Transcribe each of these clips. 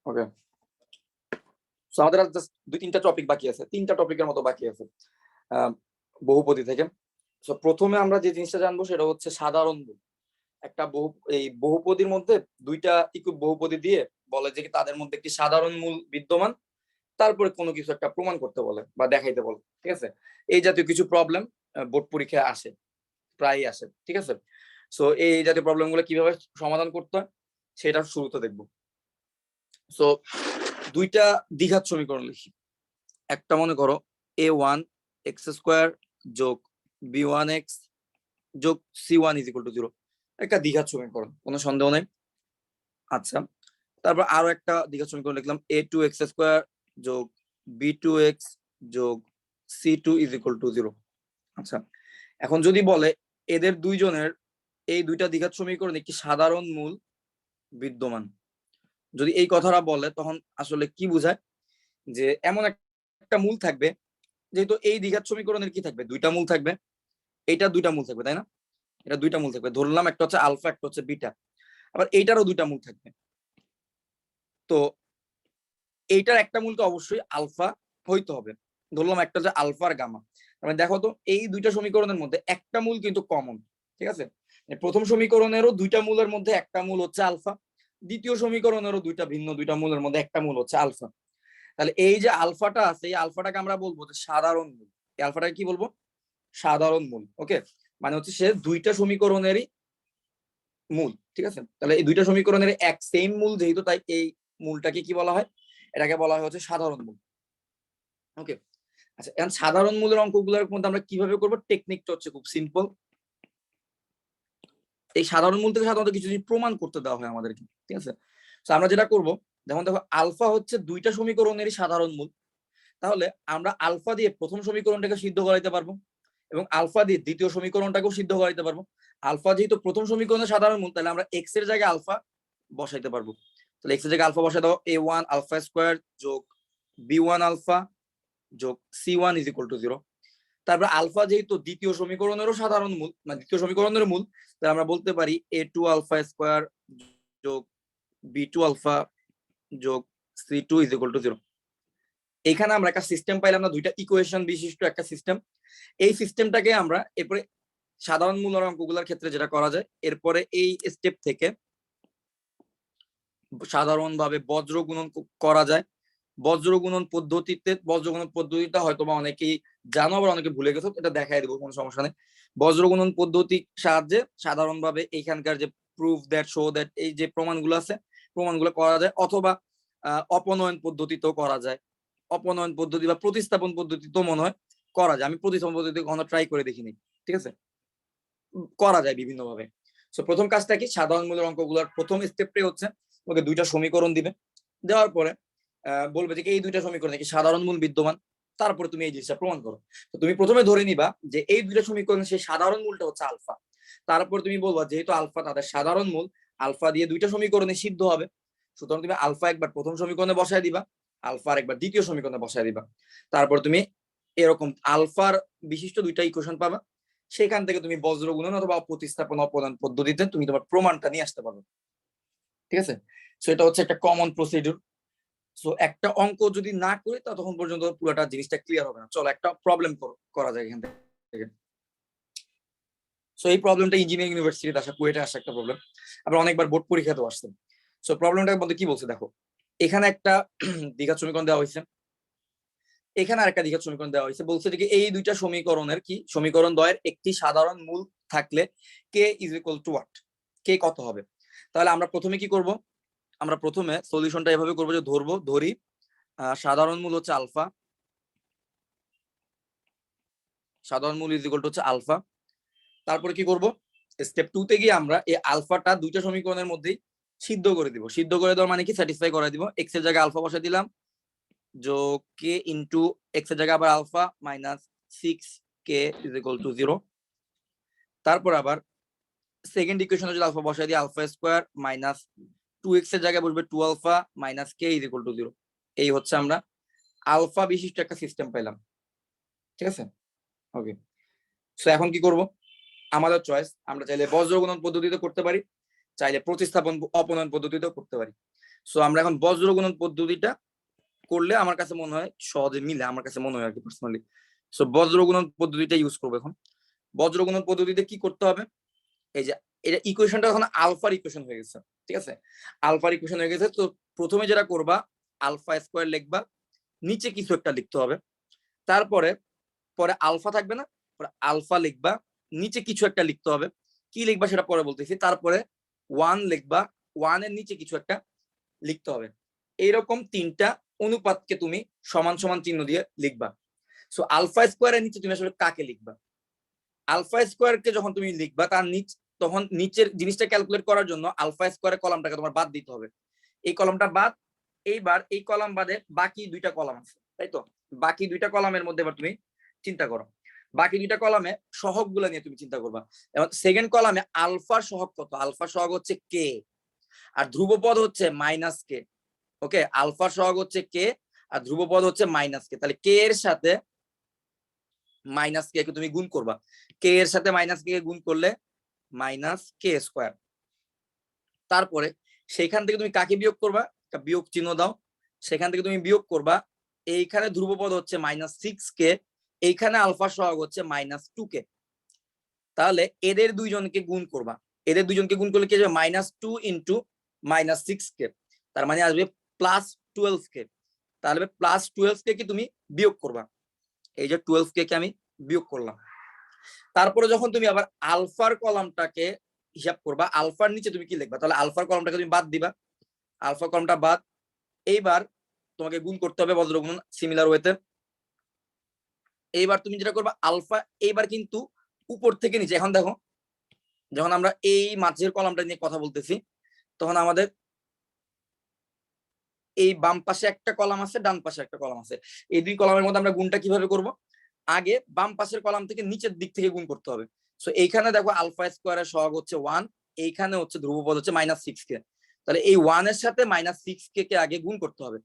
ওকে, so আমাদের আর just 2-3টা topic বাকি আছে, 3টা টপিকের মতো বাকি আছে বহুপদী থেকে। সো প্রথমে আমরা যে জিনিসটা জানবো সেটা হচ্ছে সাধারণ মূল। একটা এই বহুপদীর মধ্যে দুইটা বহুপদী দিয়ে বলে যে তাদের মধ্যে একটি সাধারণ মূল বিদ্যমান, তারপরে কোনো কিছু একটা প্রমাণ করতে বলে বা দেখাইতে বলে। ঠিক আছে, এই জাতীয় কিছু প্রবলেম বোর্ড পরীক্ষায় আসে, প্রায়ই আসে। ঠিক আছে, সো এই জাতীয় প্রবলেমগুলো কিভাবে সমাধান করতে হয় সেটা শুরুতে দেখবো। সো দুইটা দ্বিঘাত সমীকরণ লিখি। একটা মনে করো a1x² যোগ b1x যোগ c1 = 0, একটা দ্বিঘাত সমীকরণ, কোনো সন্দেহ নেই। আচ্ছা, তারপর আরো একটা দ্বিঘাত সমীকরণ লিখলাম a2x² যোগ b2x যোগ c2 = 0। আচ্ছা, এখন যদি বলে এদের দুইজনের এই দুইটা দ্বিঘাত সমীকরণ একটি সাধারণ মূল বিদ্যমান, যদি এই কথাটা বলে তখন আসলে কি বোঝায়, যে এমন একটা মূল থাকবে, যেহেতু এই দ্বিঘাত সমীকরণের কি থাকবে, দুইটা মূল থাকবে, এটা দুইটা মূল থাকবে, তাই না? এটা দুইটা মূল থাকবে, ধরলাম একটা হচ্ছে আলফা, একটা হচ্ছে বিটা, আবার এইটারও দুইটা মূল থাকবে। তো এইটার একটা মূল তো অবশ্যই আলফা হইতে হবে, ধরলাম একটা হচ্ছে আলফা আর গামা। মানে দেখো তো এই দুইটা সমীকরণের মধ্যে একটা মূল কিন্তু কমন। ঠিক আছে, প্রথম সমীকরণেরও দুইটা মূলের মধ্যে একটা মূল হচ্ছে আলফা, দ্বিতীয় সমীকরণেরও দুইটা মূলের মধ্যে একটা মূল হচ্ছে আলফা। তাহলে এই যে আলফাটা আছে, এই আলফাটাকে আমরা বলবো যে সাধারণ মূল। এই আলফাটাকে কি বলবো? সাধারণ মূল। ওকে, মানে হচ্ছে সে দুইটা সমীকরণেরই মূল। ঠিক আছে, তাহলে এই দুইটা সমীকরণের এক সেম মূল যেহেতু, তাই এই মূলটাকে কি বলা হয়? এটাকে বলা হয় হচ্ছে সাধারণ মূল। ওকে, আচ্ছা, এখন সাধারণ মূলের অঙ্কগুলোর মধ্যে আমরা কিভাবে করবো, টেকনিকটা হচ্ছে খুব সিম্পল। এই সাধারণ মূল থেকে সাধারণত কিছু জিনিস প্রমাণ করতে দেওয়া হয় আমাদেরকে। ঠিক আছে, তো আমরা যেটা করব, যেমন দেখো আলফা হচ্ছে দুইটা সমীকরণেরই সাধারণ মূল, তাহলে আমরা আলফা দিয়ে প্রথম সমীকরণটাকে সিদ্ধ করাইতে পারবো এবং আলফা দিয়ে দ্বিতীয় সমীকরণটাকেও সিদ্ধ করাইতে পারবো। আলফা যেহেতু প্রথম সমীকরণের সাধারণ মূল, তাহলে আমরা এক্স এর জায়গায় আলফা বসাইতে পারবো। তাহলে এক্স এর জায়গায় আলফা বসাই দাও, a1 আলফা স্কয়ার যোগ b1 আলফা যোগ c1 = 0। তারপর আলফা যেহেতু দ্বিতীয় সমীকরণেরও সাধারণ মূল, মানে দ্বিতীয় সমীকরণের মূল, তাহলে আমরা বলতে পারি a2 আলফা স্কয়ার যোগ b2 আলফা যোগ c2 = 0। এখানে আমরা একটা সিস্টেম পাইলাম না, দুইটা ইকুয়েশন বিশিষ্ট একটা সিস্টেম। এই সিস্টেমটাকে আমরা এরপরে সাধারণ মূলের অঙ্কগুলোর ক্ষেত্রে যেটা করা যায়, এরপরে এই স্টেপ থেকে সাধারণভাবে বজ্র গুণন করা যায়। বজ্র গুণন পদ্ধতিটা হয়তো বা অনেকেই জানো, আবার অনেকে ভুলে গেছো, এটা দেখাই দেবো, কোনো সমস্যা নেই। বজ্র গুণন পদ্ধতির সাহায্যে সাধারণভাবে এইখানকার যে প্রুফ দ্যাট, শো দ্যাট, এই যে প্রমাণগুলো আছে, প্রমাণগুলো করা যায়। অথবা অপনয়ন পদ্ধতিতেও করা যায়। অপনয়ন পদ্ধতি বা প্রতিস্থাপন পদ্ধতি তো মনে হয় করা যায়, আমি প্রতিস্থাপন পদ্ধতি কখনো ট্রাই করে দেখিনি। ঠিক আছে, করা যায় বিভিন্ন ভাবে। সো প্রথম কাজটা কি, সাধারণ মূলের অঙ্কগুলোর প্রথম স্টেপটাই হচ্ছে ওকে দুইটা সমীকরণ দিবে, দেওয়ার পরে বলবে যে এই দুইটা সমীকরণে কি সাধারণ মূল বিদ্যমান, তারপরে তুমি এই জিনিসটা প্রমাণ করো। তো তুমি প্রথমে ধরে নিবা যে এই দুইটা সমীকরণ সেই সাধারণ মূলটা হচ্ছে আলফা। তারপর তুমি বলবা যেহেতু আলফা তাদের সাধারণ মূল, আলফা দিয়ে দুইটা সমীকরণে সিদ্ধ হবে, সুতরাং তুমি আলফা একবার প্রথম সমীকরণে বসায় দিবা, আলফা একবার দ্বিতীয় সমীকরণে বসায় দিবা। তারপর তুমি এরকম আলফার বিশিষ্ট দুইটা ইকুয়েশন পাবা, সেখান থেকে তুমি বজ্র গুণন অথবা প্রতিস্থাপন অপনয়ন পদ্ধতিতে তুমি তোমার প্রমাণটা নিয়ে আসতে পারবে। ঠিক আছে, সো এটা হচ্ছে একটা কমন প্রসিডিউর। সো একটা অঙ্ক যদি না করি ততক্ষণ পর্যন্ত পুরোটা জিনিসটা ক্লিয়ার হবে না। চলো একটা প্রবলেম করা যায় এখান থেকে। সো এই প্রবলেমটা ইঞ্জিনিয়ারিং ইউনিভার্সিটিতে আসা, কুয়েটে আসা একটা প্রবলেম, আবার অনেকবার বোর্ড পরীক্ষাতেও আসছে। সো প্রবলেমটার মধ্যে কি বলছে দেখো, এখানে একটা দ্বিঘাত সমীকরণ দেওয়া হয়েছে, এখানে আরেকটা দ্বিঘাত সমীকরণ দেওয়া হয়েছে। বলছে যে এই দুইটা সমীকরণের কি, সমীকরণ দ্বয়ের একটি সাধারণ মূল থাকলে কে = হোয়াট, কে কত হবে। তাহলে আমরা প্রথমে কি করব, আমরা প্রথমে সলিউশনটা এভাবে করবো যে ধরি সাধারণ মূল হচ্ছে আলফা, সাধারণ মূল = হচ্ছে আলফা। তারপরে কি করব, স্টেপ 2 তে গিয়ে আমরা এই আলফাটা দুইটা সমীকরণের মধ্যেই সিদ্ধ করে দিব। সিদ্ধ করে দেওয়ার মানে কি, স্যাটিসফাই করে দিব। এক্স এর জায়গায় আলফা বসাই দিলাম, যোগ কে ইনটু এক্স এর জায়গায় আবার আলফা মাইনাস 6k = 0। তারপর আবার সেকেন্ড ইকুয়েশনে যদি আলফা বসাই দিই, আলফা স্কয়ার মাইনাস 2x এর জায়গায় বসবে 2 আলফা মাইনাস k = 0। এই হচ্ছে আমরা আলফা বিশিষ্ট একটা সিস্টেম পেলাম। ঠিক আছে, ওকে। সো এখন কি করব, আমাদের চয়েস, আমরা চাইলে বজ্র গুণন পদ্ধতিতে করতে পারি, চাইলে প্রতিস্থাপন অপনয়ন পদ্ধতিতেও করতে পারি। সো আমরা এখন বজ্র গুণন পদ্ধতিটা করলে আমার কাছে মনে হয় সহজে মিলে, আমার কাছে মনে হয় আর কি পার্সোনালি। সো বজ্র গুণন পদ্ধতিটা ইউজ করবো এখন। বজ্র গুণন পদ্ধতিতে কি করতে হবে, এই যে এটা ইকুয়েশনটা এখন আলফার ইকুয়েশন হয়ে গেছে, ঠিক আছে, আলফার ইকুয়েশন হয়ে গেছে। তো প্রথমে যেটা করবা, আলফা স্কোয়ার লিখবা, নিচে কিছু একটা লিখতে হবে, তারপরে পরে আলফা থাকবে না, পরে আলফা লিখবা, নিচে কিছু একটা লিখতে হবে, কি লিখবা সেটা পরে বলতেছি, তারপরে 1 লিখবা, 1 এর নিচে কিছু একটা লিখতে হবে। এইরকম তিনটা অনুপাতকে তুমি সমান সমান চিহ্ন দিয়ে লিখবা। সো আলফা স্কোয়ারের নিচে তুমি আসলে কাকে লিখবা, আলফা স্কোয়ারকে যখন তুমি লিখবা তার তখন নিচের জিনিসটা ক্যালকুলেট করার জন্য আলফা স্কোয়ারের কলামটাকে তোমার বাদ দিতে হবে। এই কলামটা বাদ, এইবার এই কলাম বাদে বাকি দুইটা কলাম আছে, তাই তো, বাকি দুইটা কলামের মধ্যে এবার তুমি চিন্তা করো, বাকি দুইটা কলামে সহগ গুলা নিয়ে তুমি চিন্তা করবা। এবং সেকেন্ড কলামে আলফার সহগ কত, আলফার সহগ হচ্ছে কে, আর ধ্রুবপদ হচ্ছে মাইনাস কে। ওকে, আলফার সহগ হচ্ছে কে আর ধ্রুবপদ হচ্ছে মাইনাস কে। তাহলে কে এর সাথে মাইনাস কে কে তুমি গুণ করবা, কে এর সাথে মাইনাস কে গুণ করলে মাইনাস কে স্কোয়ার। তারপরে সেইখান থেকে তুমি কাকে বিয়োগ করবা, একটা বিয়োগ চিহ্ন দাও, সেখান থেকে তুমি বিয়োগ করবা, এইখানে ধ্রুবপদ হচ্ছে -6k, এইখানে আলফা সহগ হচ্ছে -2k। তাহলে এদের দুইজনকে গুণ করবা, এদের দুইজনকে গুণ করলে কি হবে, -2 ইন্টু -6k, তার মানে আসবে +12k। তাহলে +12k কি তুমি বিয়োগ করবা, এই যে 12k কে আমি বিয়োগ করলাম। তারপরে যখন তুমি আবার আলফার কলামটাকে হিসাব করবা, আলফার নিচে তুমি কি লিখবা, তাহলে আলফার কলামটাকে তুমি বাদ দিবা, আলফা কলামটা বাদ, এইবার তোমাকে গুণ করতে হবে বজ্র গুণন সিমিলার ওয়েতে। এইবার তুমি যেটা করবা, আলফা এইবার কিন্তু উপর থেকে নিচে, এখন দেখো যখন আমরা এই মাঝের কলামটা নিয়ে কথা বলতেছি তখন আমাদের এই বাম পাশে একটা কলাম আছে, ডান পাশে একটা কলাম আছে, এই দুই কলামের মধ্যে আমরা গুণটা কিভাবে করব, আগে বাম পাশের কলাম থেকে নিচের দিক থেকে গুণ করতে হবে। সো এইখানে দেখো আলফা স্কোয়ারের সহগ হচ্ছে 1, এইখানে হচ্ছে ধ্রুবপদ হচ্ছে -6k, তাহলে এই 1 এর সাথে -6k কে আগে গুণ করতে হবে,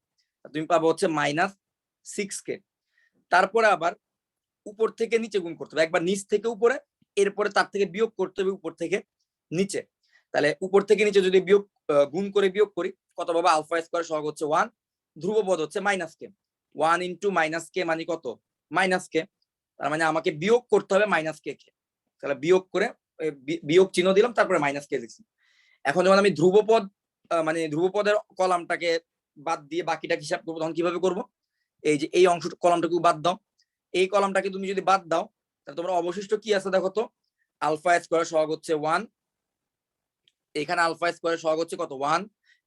তুমি পাবো হচ্ছে -6k। তারপরে আবার উপর থেকে নিচে গুণ করতে হবে, একবার নিচ থেকে উপরে, এরপরে তার থেকে বিয়োগ করতে হবে উপর থেকে নিচে। তাহলে উপর থেকে নিচে যদি বিয়োগ গুণ করে বিয়োগ করি কত পাবো, আলফা স্কোয়ার সহগ হচ্ছে 1, ধ্রুবপদ হচ্ছে -k, 1 ইন্টু -k মানে কত, -k, তার মানে আমাকে বিয়োগ করতে হবে -k কে। তাহলে বিয়োগ করে বিয়োগ চিহ্ন দিলাম, তারপরে -k লিখছি। এখন যখন আমি ধ্রুবপদ মানে ধ্রুবপদের কলামটাকে বাদ দিয়ে বাকিটা হিসাব করবো, তখন কিভাবে করব, এই যে এই অংশ কলামটাকে বাদ দাও, এই কলামটাকে তুমি যদি বাদ দাও তাহলে তোমার অবশিষ্ট কি আছে দেখো তো, আলফা স্কোয়ার সহগ হচ্ছে 1, এখানে আলফা স্কোয়ার সহগ হচ্ছে কত 1,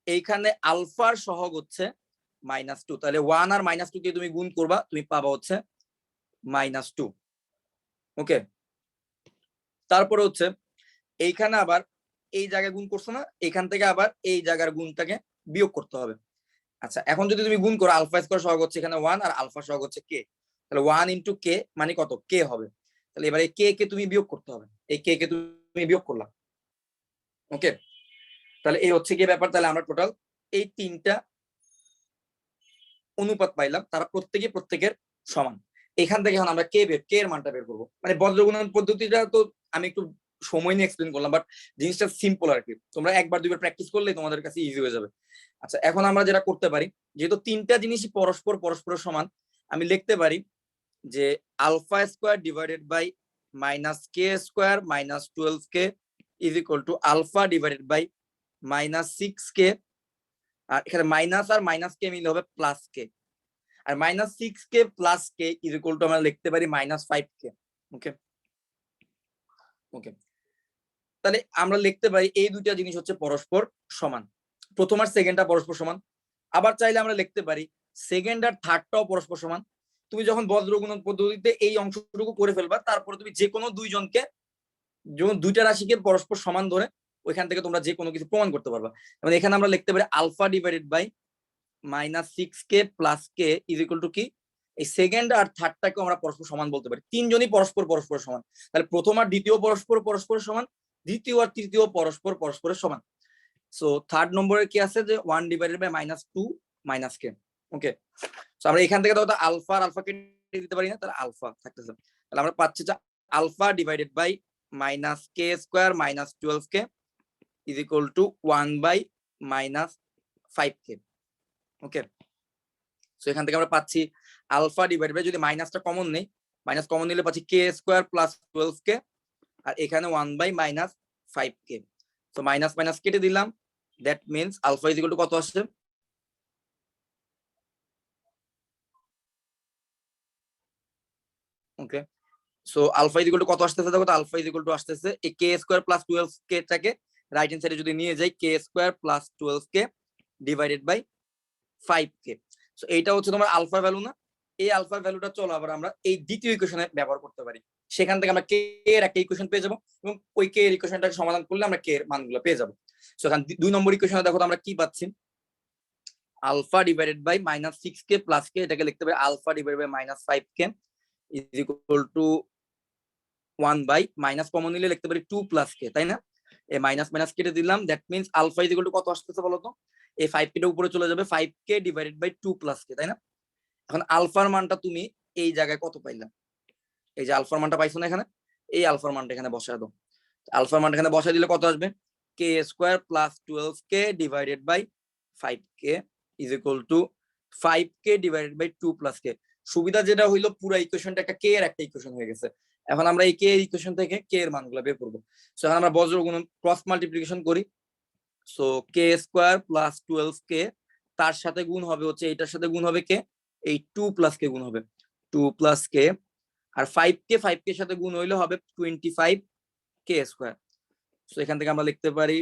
এইখানে আলফার সহগ হচ্ছে -2, তাহলে 1 আর -2 কে তুমি গুণ করবা, তুমি পাবা হচ্ছে -2। ওকে, তারপরে হচ্ছে এইখানে আবার এই জায়গায় গুণ করছো না, এখান থেকে আবার এই জায়গার গুণটাকে বিয়োগ করতে হবে। আচ্ছা, এখন যদি তুমি গুণ করো, আলফা স্কোয়ার সহগ হচ্ছে এখানে 1 আর আলফা সহগ হচ্ছে কে, তাহলে 1 ইন্টু কে মানে কত, কে হবে। তাহলে এবার এই কে কে তুমি বিয়োগ করতে হবে, এই কে কে তুমি বিয়োগ করলা। ওকে, তাহলে এই হচ্ছে কি ব্যাপার। তাহলে আমরা টোটাল এই তিনটা অনুপাত পাইলাম, তারা প্রত্যেকে প্রত্যেকের সমান। এখান থেকে এখন আমরা কে এর মানটা বের করবো। মানে বজ্রগুণন পদ্ধতিটা তো আমি একটু সময় নিয়ে এক্সপ্লেন করলাম, বাট জিনিসটা সিম্পল আর কি, তোমরা একবার দুইবার প্র্যাকটিস করলে তোমাদের কাছে ইজি হয়ে যাবে। আচ্ছা, এখন আমরা যেটা করতে পারি, যেহেতু তিনটা জিনিসই পরস্পর সমান, আমি লিখতে পারি যে alpha square divided by -k square -12k is equal to alpha divided by -6k, আর এখানে মাইনাস আর -k মিলে হবে +k, আর -6k + k is equal to আমরা লিখতে পারি -5k। ওকে ওকে, তাহলে আমরা লিখতে পারি এই দুইটা জিনিস হচ্ছে পরস্পর সমান, প্রথম আর সেকেন্ডটা পরস্পর সমান। আবার চাইলে আমরা লিখতে পারি সেকেন্ড আর থার্ডটাও পরস্পর সমান। তুমি যখন বজ্রগুণন পদ্ধতিতে এই অংশটুকু করে ফেলবা, তারপরে তুমি যে কোনো দুইজনকে, যখন দুইটা রাশিকে পরস্পর সমান ধরে ওইখান থেকে তোমরা যে কোনো কিছু প্রমাণ করতে পারবা। এবং এখানে আমরা লিখতে পারি alpha divided by -6k + k is equal to কি, এই সেকেন্ড আর থার্ডটাকেও আমরা পরস্পর সমান বলতে পারি, তিনজনই পরস্পর সমান। তাহলে প্রথম আর দ্বিতীয় পরস্পর সমান, দ্বিতীয় আর তৃতীয় পরস্পরের সমান। সো থার্ড নম্বরে কি আছে যে 1 divided by -2 - k। Okay, so আমরা এখান থেকে তো আলফা কেটে দিতে পারি না, তাহলে আলফা থাকতেছে। তাহলে আমরা পাচ্ছি যে alpha divided by -k square -12k is equal to 1 by 5k। Okay, so এখান থেকে আমরা পাচ্ছি আলফা ডিভাইড বাই, যদি মাইনাসটা কমন নেই, মাইনাস কমন নিলে পাচ্ছি কে স্কোয়ার প্লাস 12k, আর এখানে 1/-5k। তো মাইনাস মাইনাস কেটে দিলাম, that means alpha is equal to কত আসছে? Okay, so alpha is equal to কত আসতেছে? দেখো তো, আলফা ইজ ইকুয়াল টু আসতেছে এই কে স্কোয়ার প্লাস 12k টাকে রাইট হ্যান্ড সাইডে যদি নিয়ে যাই, k square plus 12k divided by 5k। So এইটা হচ্ছে তোমার আলফা ভ্যালু না? এই আলফা ভ্যালুটা চলো আবার আমরা এই দ্বিতীয় ইকুয়েশনে ব্যবহার করতে পারি। সেখান থেকে আমরা কে এর একটা ইকুয়েশন পেয়ে যাবো, এবং ওই কে এর ইকুয়েশনটাকে সমাধান করলে আমরা কে এর মানগুলো পেয়ে যাবো। সো এখানে 2 নম্বর ইকুয়েশনে দেখো তো আমরা কি পাচ্ছি? Alpha divided by -6k plus k, এটাকে লিখতে পারি alpha divided by -5k is equal to 1 by, minus common নিলে লিখতে পারি 2 প্লাস কে, তাই না? এই মাইনাস মাইনাস কেটে দিলাম, that means alpha is equal to কত আসতেছে বলো তো? এই 5k টা উপরে চলে যাবে, 5k ডিভাইডেড বাই 2 প্লাস কে, তাই না? এখন আলফার মানটা তুমি এই জায়গায় কত পাইলা? এই যে আলফার মানটা পাইছো না এখানে, এই আলফার মানটা এখানে বসায় দাও। আলফার মানটা এখানে বসায় দিলে কত আসবে? K square plus 12k divided by 5k is equal to 5k divided by 2 plus k. সুবিধা যেটা হইলো, পুরো ইকুয়েশনটা একটা কে এর একটা ইকুয়েশন হয়ে গেছে। এখন আমরা এই কে এর ইকুয়েশন থেকে কে এর মানগুলো বের করব। সো এখন আমরা বজ্র গুণন ক্রস মাল্টিপ্লিকেশন করি। সো কে স্কোয়ার প্লাস 12k, তার সাথে গুণ হবে হচ্ছে এইটার সাথে গুণ হবে কে, এই 2 প্লাস কে গুণ হবে 2 প্লাস কে, আর 5k এর সাথে গুণ হইলে হবে 25k স্কোয়ার। সো এখান থেকে আমরা লিখতে পারি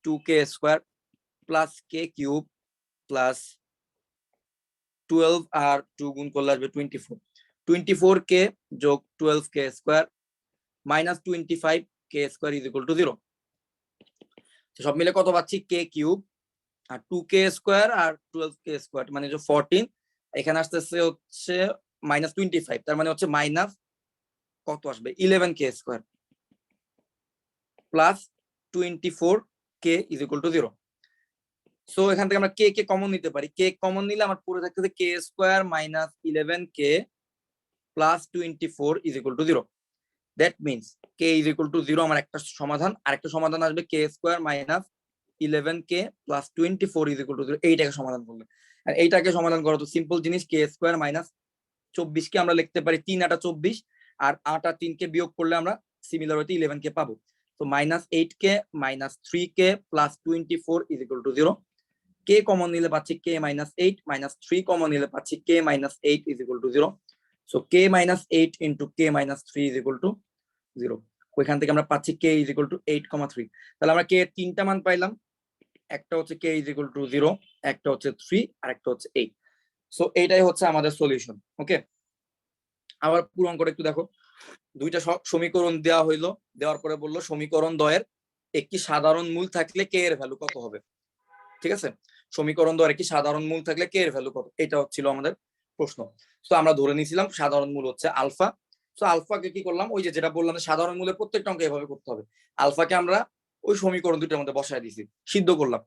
2k square plus K cube plus 12 আর 2 গুণ করলে আসবে 24k যোগ 12k square minus 25k square is equal to 0। সব মিলে কত পাচ্ছি? কে কিউব আর 2k স্কোয়ার আর 12k স্কোয়ার মানে যে 14, এখানে আসতেছে হচ্ছে -25, তার মানে হচ্ছে মাইনাস কত আসবে? 11k square plus 24k is equal to 0। So এখান থেকে আমরা কে কে কমন নিতে পারি। কে কমন নিলে আমার পুরো থাকতেছে k square minus 11k plus 24 is equal to 0। That means k is equal to 0 আমার একটা সমাধান, আরেকটা সমাধান আসবে k square minus 11k plus 24 is equal to 0। এইটাকে সমাধান করলে, আর এইটাকে সমাধান করা তো সিম্পল জিনিস, কে স্কোয়ার মাইনাস 24 কে আমরা লিখতে পারি 3 8 24, আর 8 আর 3 কে বিয়োগ করলে আমরা সিমিলার হইতে 11k পাবো। তো -8k -3k plus 24 is equal to 0। K common নিলে পাচ্ছি k -8 -3 কমন নিলে পাচ্ছি k -8 is equal to 0। So k -8 into k -3 is equal to 0। ওইখান থেকে আমরা পাচ্ছি k ইজ ইকুয়াল টু 8,3। তাহলে আমরা k এর তিনটা মান পাইলাম, একটা হচ্ছে k ইজ ইকুয়াল টু 0, একটা হচ্ছে 3, আর একটা হচ্ছে 8। সো এইটাই হচ্ছে আমাদের সলিউশন। ওকে, আবার পুরো অঙ্কটা একটু দেখো। দুইটা সমীকরণ দেওয়া হইলো, দেওয়ার পরে বললো সমীকরণ দ্বয়ের একটি সাধারণ মূল থাকলে কে এর ভ্যালু কত হবে। ঠিক আছে, সমীকরণ দ্বয়ের একটি সাধারণ মূল থাকলে কে এর ভ্যালু কত, এটা হচ্ছিল আমাদের প্রশ্ন। তো আমরা ধরে নিয়েছিলাম সাধারণ মূল হচ্ছে আলফা। তো আলফাকে কি করলাম, ওই যে যেটা বললাম সাধারণ মূলের প্রত্যেকটা অঙ্ক এভাবে করতে হবে। আলফাকে আমরা ওই সমীকরণ দুটোর মধ্যে বসায় দিয়েছি, সিদ্ধ করলাম।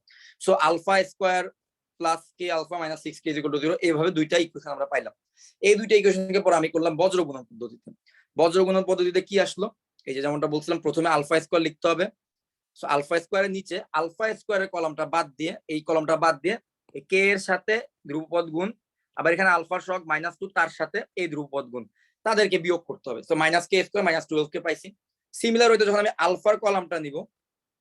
So alpha square plus k alpha minus 6k is equal to 0, এইভাবে দুইটা ইকুয়েশন আমরা পাইলাম। এই দুইটা ইকুয়েশনকে পরে আমি করলাম বজ্র গুণন পদ্ধতিতে। বজ্র গুণন পদ্ধতিতে কি আসলো, এই যে যেমনটা বলছিলাম, প্রথমে আলফা স্কোয়ার লিখতে হবে। সো আলফা স্কোয়ারের নিচে আলফা স্কোয়ারের কলমটা বাদ দিয়ে, এই কলমটা বাদ দিয়ে কে এর সাথে ধ্রুবপদ গুণ, আবার এখানে আলফার সহগ -2 তার সাথে এই ধ্রুবপদ গুণ, তাদেরকে বিয়োগ করতে হবে। তো -k স্কোয়ার -12k পাইছি। সিমিলার হইতে যখন আমি আলফার কলামটা নিব,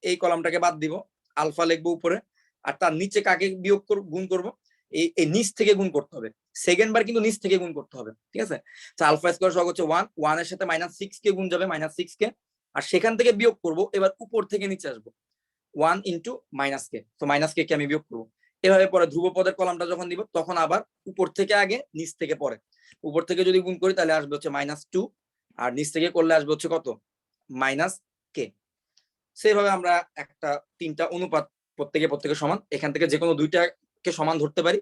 এই কলামটাকে বাদ দিব, আলফা লিখবো উপরে, আর তার নিচে কাকে বিয়োগ গুণ করব, এই নিচ থেকে গুণ করতে হবে। সেকেন্ড বার কিন্তু নিচ থেকে গুণ করতে হবে, ঠিক আছে? তো আলফা স্কোয়ার সহগ হচ্ছে 1, 1 এর সাথে -6k গুণ যাবে, -6k, আর সেখান থেকে বিয়োগ করব, এবার উপর থেকে নিচে আসবো 1 ইন্টু -k। তো -k কে আমি বিয়োগ করবো। এভাবে পরে ধ্রুবপদের কলামটা যখন দিব, তখন আবার উপর থেকে আগে, নিচ থেকে পরে। উপর থেকে যদি গুণ করি তাহলে আসবে হচ্ছে -2, আর নিচ থেকে করলে আসবে হচ্ছে কত, -k। সেইভাবে আমরা একটা তিনটা অনুপাত প্রত্যেকে সমান, এখান থেকে যে কোনো দুইটাকে সমান ধরতে পারি।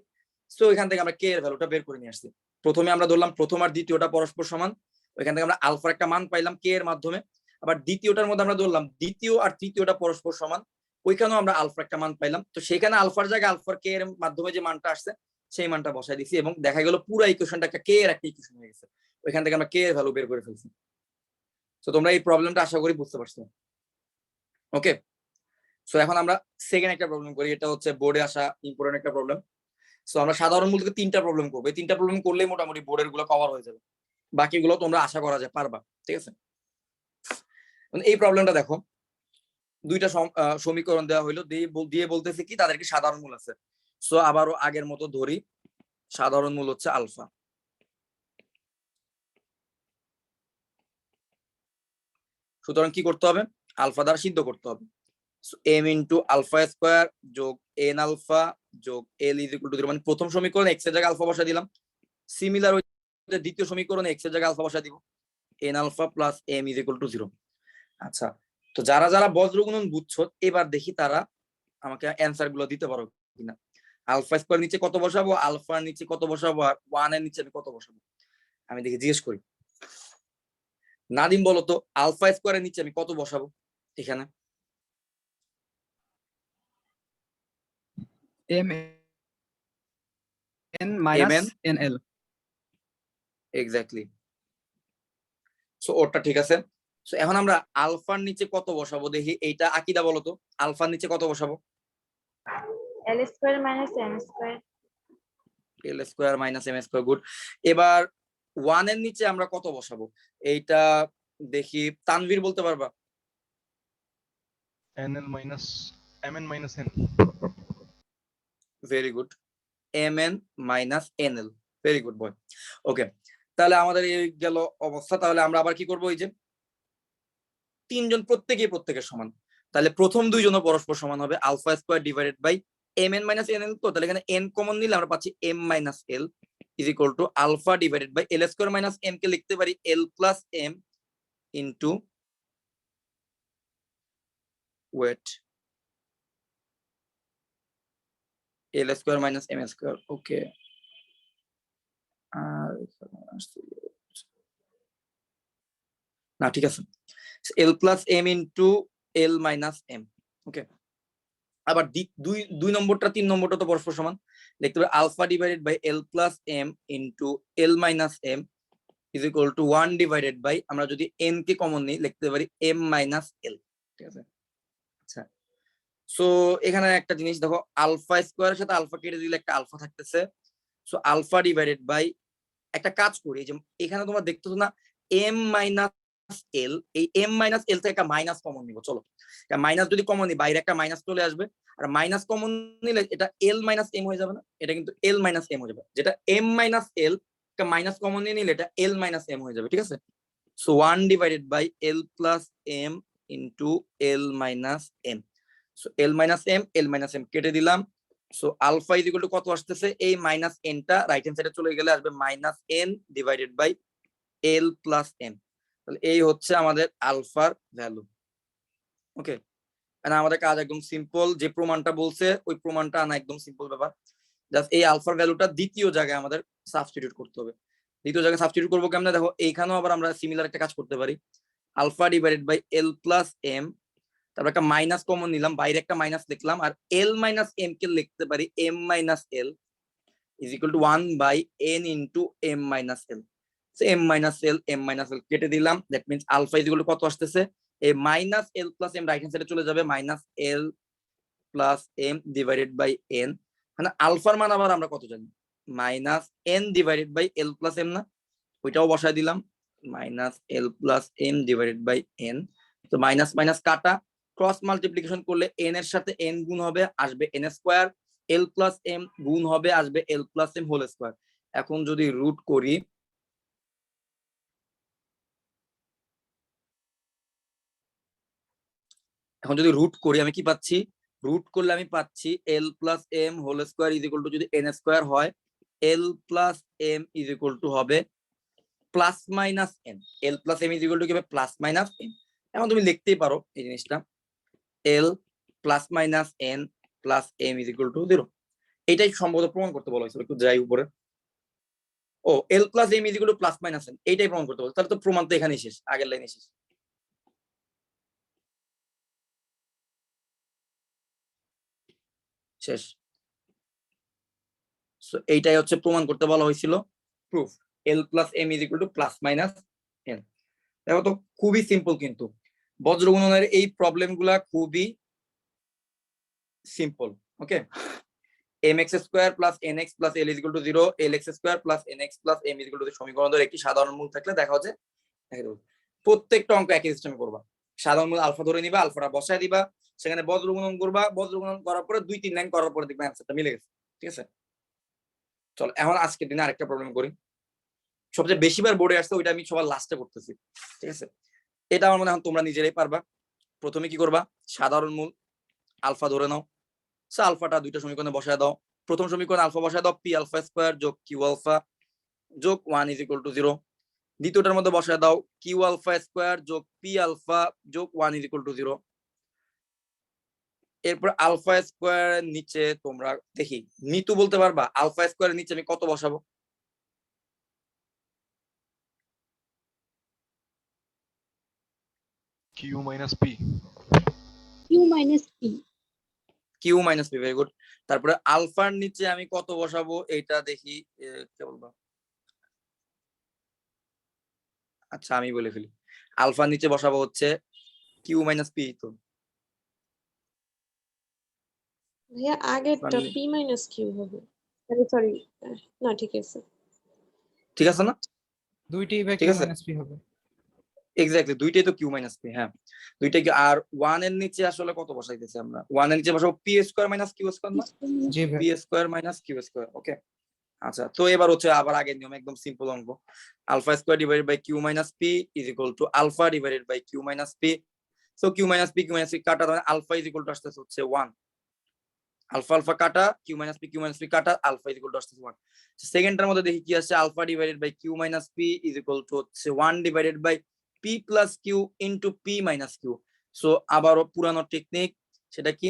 তো এখান থেকে আমরা কে এর ভ্যালুটা বের করে নিয়ে আসছি। প্রথমে আমরা ধরলাম প্রথম আর দ্বিতীয়টা পরস্পর সমান, ওইখান থেকে আমরা আলফার একটা মান পাইলাম কে এর মাধ্যমে। আবার দ্বিতীয়টার মধ্যে আমরা ধরলাম দ্বিতীয় আর তৃতীয়টা পরস্পর সমান, ওইখানেও আমরা আলফার একটা মান পাইলাম। তো সেখানে আলফার জায়গায় আলফার কে এর মাধ্যমে যে মানটা আসছে সেই মানটা বসাই দিছি, এবং দেখা গেল পুরো ইকুয়েশনটা একটা কে এর একটা ইকুয়েশন হয়ে গেছে। ওইখান থেকে আমরা কে এর ভ্যালু বের করে ফেলছি। তো তোমরা এই প্রবলেমটা আশা করি বুঝতে পারছো। ওকে, সো এখন আমরা সেকেন্ড একটা প্রবলেম করি, এটা হচ্ছে বোর্ডে আসা ইম্পর্টেন্ট একটা প্রবলেম। সো আমরা সাধারণ মূল থেকে 3টা প্রবলেম করবো, এই 3টা প্রবলেম করলেই মোটামুটি বোর্ডের গুলো কভার হয়ে যাবে, বাকিগুলো তোমরা আশা করা যায় পারবা, ঠিক আছে। এই প্রবলেমটা দেখো, দুইটা সমীকরণ দেওয়া হইলো, দিয়ে বলতেছে কি তাদেরকে সাধারণ মূল আছে। সো আবারও আগের মতো ধরি, সাধারণ মূল হচ্ছে আলফা। সুতরাং কি করতে হবে, আলফা দ্বারা সিদ্ধ করতে হবে। এম ইন্টু আলফা স্কোয়ার যোগ এন আলফা যোগ এল ইজ ইকুয়াল টু 0, মানে প্রথম সমীকরণে এক্স এর জায়গায় আলফা বসা দিলাম, সিমিলার দ্বিতীয় সমীকরণে এক্স এর জায়গায় আলফা বসা দিব, n alpha plus m is equal to 0। আচ্ছা, তো যারা যারা বজ্রগুণন বুঝছো এবার দেখি তারা আমাকে অ্যান্সার গুলো দিতে পারো কিনা। আলফা স্কোয়ার নিচে কত বসাবো, আলফার নিচে কত বসাবো, আর 1 এর নিচে আমি কত বসাবো, আমি দেখি জিজ্ঞেস করি। নাদিম বলো তো, আলফা স্কোয়ারের নিচে আমি কত বসাবো এখানে? M n minus n l. Exactly, so ওটা ঠিক আছে। সো এখন আমরা আলফার নিচে কত বসাবো দেখি, এইটা আকিদা বলো তো, আলফার নিচে কত বসাবো? L square minus m square. L square minus m square, good. এবার 1 এর নিচে আমরা কত বসাবো এইটা দেখি, তানভীর বলতে পারবা? N l minus m n minus n. Very good, m n minus n l, very good boy. Okay, তাহলে আমাদের এই গেল অবস্থা। তাহলে আমরা আবার কি করবো, এই যে তিনজন প্রত্যেকের সমান, তাহলে প্রথম দুইজনও পরস্পর সমান হবে, alpha square divided by m n minus n l. তো তাহলে এখানে এন কমন নিলে আমরা পাচ্ছি m minus l is equal to alpha divided by l square minus m কে লিখতে পারি l plus m into wait l square minus m square. Okay, আর না ঠিক আছে, l plus m into l minus m. Okay, আবার দুই নম্বরটা 3 নম্বরটা তো পরস্পর সমান, লিখতে হবে alpha divided by l plus m into l minus m is equal to 1 divided by, আমরা যদি এন কে কমন নিই লিখতে পারি এম মাইনাস এল, ঠিক আছে। আচ্ছা, সো এখানে একটা জিনিস দেখো, আলফা স্কোয়ারের সাথে আলফা কেটে দিলে একটা আলফা থাকতেছে। সো আলফা ডিভাইডেড বাই, একটা কাজ করি, যে এখানে তোমরা দেখতেছো না এম মাইনাস এল, এই এম মাইনাস এল থেকে একটা মাইনাস কমন নিব, চলো মাইনাস যদি কমন নিই বাইরে একটা মাইনাস চলে আসবে, আর মাইনাস কমন নিলে এটা এল মাইনাস এম হয়ে যাবে না, এটা কিন্তু এল মাইনাস এম হয়ে যাবে, যেটা এম মাইনাস এল একটা মাইনাস কমন নিয়ে নিলে এটা এল মাইনাস এম হয়ে যাবে, ঠিক আছে। So 1 divided by l plus m into l minus m. So l minus m কেটে দিলাম। So alpha is equal to কত আসতেছে, এই মাইনাস এনটা রাইট হ্যান্ড সাইডে চলে গেলে আসবে minus n divided by l plus m. তাহলে এই হচ্ছে আমাদের আলফার ভ্যালু। ওকে, মানে আমাদের কাজ একদম সিম্পল, যে প্রমাণটা বলছে ওই প্রমাণটা আনা একদম সিম্পল ব্যাপার। জাস্ট এই আলফার ভ্যালুটা দ্বিতীয় জায়গায় আমাদের সাবস্টিটিউট করতে হবে। দ্বিতীয় জায়গায় সাবস্টিটিউট করবো কেমনে, দেখো এইখানেও আবার আমরা সিমিলার একটা কাজ করতে পারি, alpha divided by l plus m, তারপর একটা মাইনাস কমন নিলাম, বাইরে একটা মাইনাস লিখলাম, আর এল মাইনাস এম কে লিখতে পারি m minus l is equal to 1 by n into m minus l. M minus l কেটে দিলাম, that means alpha is equal to কত আসতেছে, এই minus l plus m right hand সাইডে চলে যাবে, minus l plus m divided by n, মানে আলফার মান আবার আমরা কত জানি, minus n divided by l plus m না, ওইটাও বসাই দিলাম, minus l plus m divided by n. তো মাইনাস মাইনাস কাটা, ক্রস মাল্টিপ্লিকেশন করলে এন এর সাথে এন গুণ হবে, আসবে n square, l plus m গুণ হবে, আসবে l plus m whole square. এখন যদি রুট করি, আমি কি পাচ্ছি, রুট করলে আমি পাচ্ছি l plus m whole square is equal to, যদি এন স্কোয়ার হয় l plus m is equal to হবে plus minus n, l plus m is equal to কি হবে প্লাস মাইনাস এন। এখন তুমি লিখতেই পারো এই জিনিসটা, l plus minus n plus m is equal to 0, এটাই সম্ভবত প্রমাণ করতে বলা হয়েছিল, একটু যাই উপরে। ও l plus m is equal to plus minus n, এইটাই প্রমাণ করতে বলছে, তাহলে তো প্রমাণ তো এখানেই শেষ, আগের লাইনে শেষ। শেষ, এইটাই হচ্ছে প্রমাণ করতে বলা হয়েছিল, proof l plus m is equal to plus minus n. দেখো তো খুবই সিম্পল, কিন্তু বজ্রগুণনের এই প্রবলেম গুলা খুবই simple. Okay, mx square plus nx plus l is equal to 0, lx square plus nx plus m is equal two সমীকরণের একটি সাধারণ মূল থাকলে দেখা হচ্ছে প্রত্যেকটা অঙ্ক একই সিস্টেমে করবা। সাধারণ মূল আলফা ধরে নিবা, আলফাটা বসায় দিবা, সেখানে বজ্রগুণন করবা, বজ্রগুণন করার পরে 2-3 লাইন করার পরে দেখবে অ্যানসারটা মিলে গেছে। ঠিক আছে, চল এখন আজকের দিনে আরেকটা প্রবলেম করি। সবচেয়ে বেশিবার বোর্ডে আসছে ওইটা আমি সবার লাস্টে করতেছি। ঠিক আছে, এটা আমার মনে হয় তোমরা নিজেরাই পারবা। প্রথমে কি করবা, সাধারণ মূল আলফা ধরে নাও, আলফাটা দুইটা সমীকরণে বসায় দাও। প্রথম সমীকরণে আলফা বসায় দাও, পি আলফা স্কয়ার যোগ কিউ আলফা যোগ 1 ইজ ইকুয়াল টু 0। দ্বিতীয়টার মধ্যে বসায় দাও কিউ আলফা স্কয়ার যোগ পি আলফা যোগ 1 ইজ ইকুয়াল টু 0। এরপর আলফা স্কয়ারের নিচে তোমরা দেখি নিতু বলতে পারবা আলফা স্কয়ারের নিচে আমি কত বসাবো? Q minus P. Q minus P. Q minus p, very good. তারপরে আলফার নিচে আমি কত বসাবো এইটা দেখি, কে বলবো? আচ্ছা আমি বলে ফেলি, আলফার নিচে বসাবো হচ্ছে কিউ মাইনাস পি। তো ভাইয়া আগেরটা P minus Q হবে। সরি না ঠিক আছে। ঠিক আছে না, দুইটাই ভাই ঠিক কিউ আছে মাইনাস পি হবে। এক্স্যাক্টলি, দুইটাই তো কিউ মাইনাস পি। হ্যাঁ দুইটাই কি। আর 1 এর নিচে আসলে কত বসাইতেছি আমরা? 1 এর নিচে বসাবো p square minus q square না, জি ভাই। P square minus q square. Okay, আচ্ছা তো এবার হচ্ছে আবার আগের নিয়ম, একদম সিম্পল অঙ্ক। Alpha square divided by q minus p is equal to alpha divided by q minus p. So q minus p কাটা, মানে আলফা ইজ ইকুয়াল টু আসতেছে হচ্ছে 1। আলফা আলফা কাটা, কিউ মাইনাস পি কাটা, আলফা ইজ ইকুয়াল টু আসতেছে 1। সেকেন্ডটার মধ্যে দেখি কি আসছে, alpha divided by q minus p is equal to হচ্ছে 1 divided by p plus q into p minus Q. So আবারও পুরানো টেকনিক, সেটা কি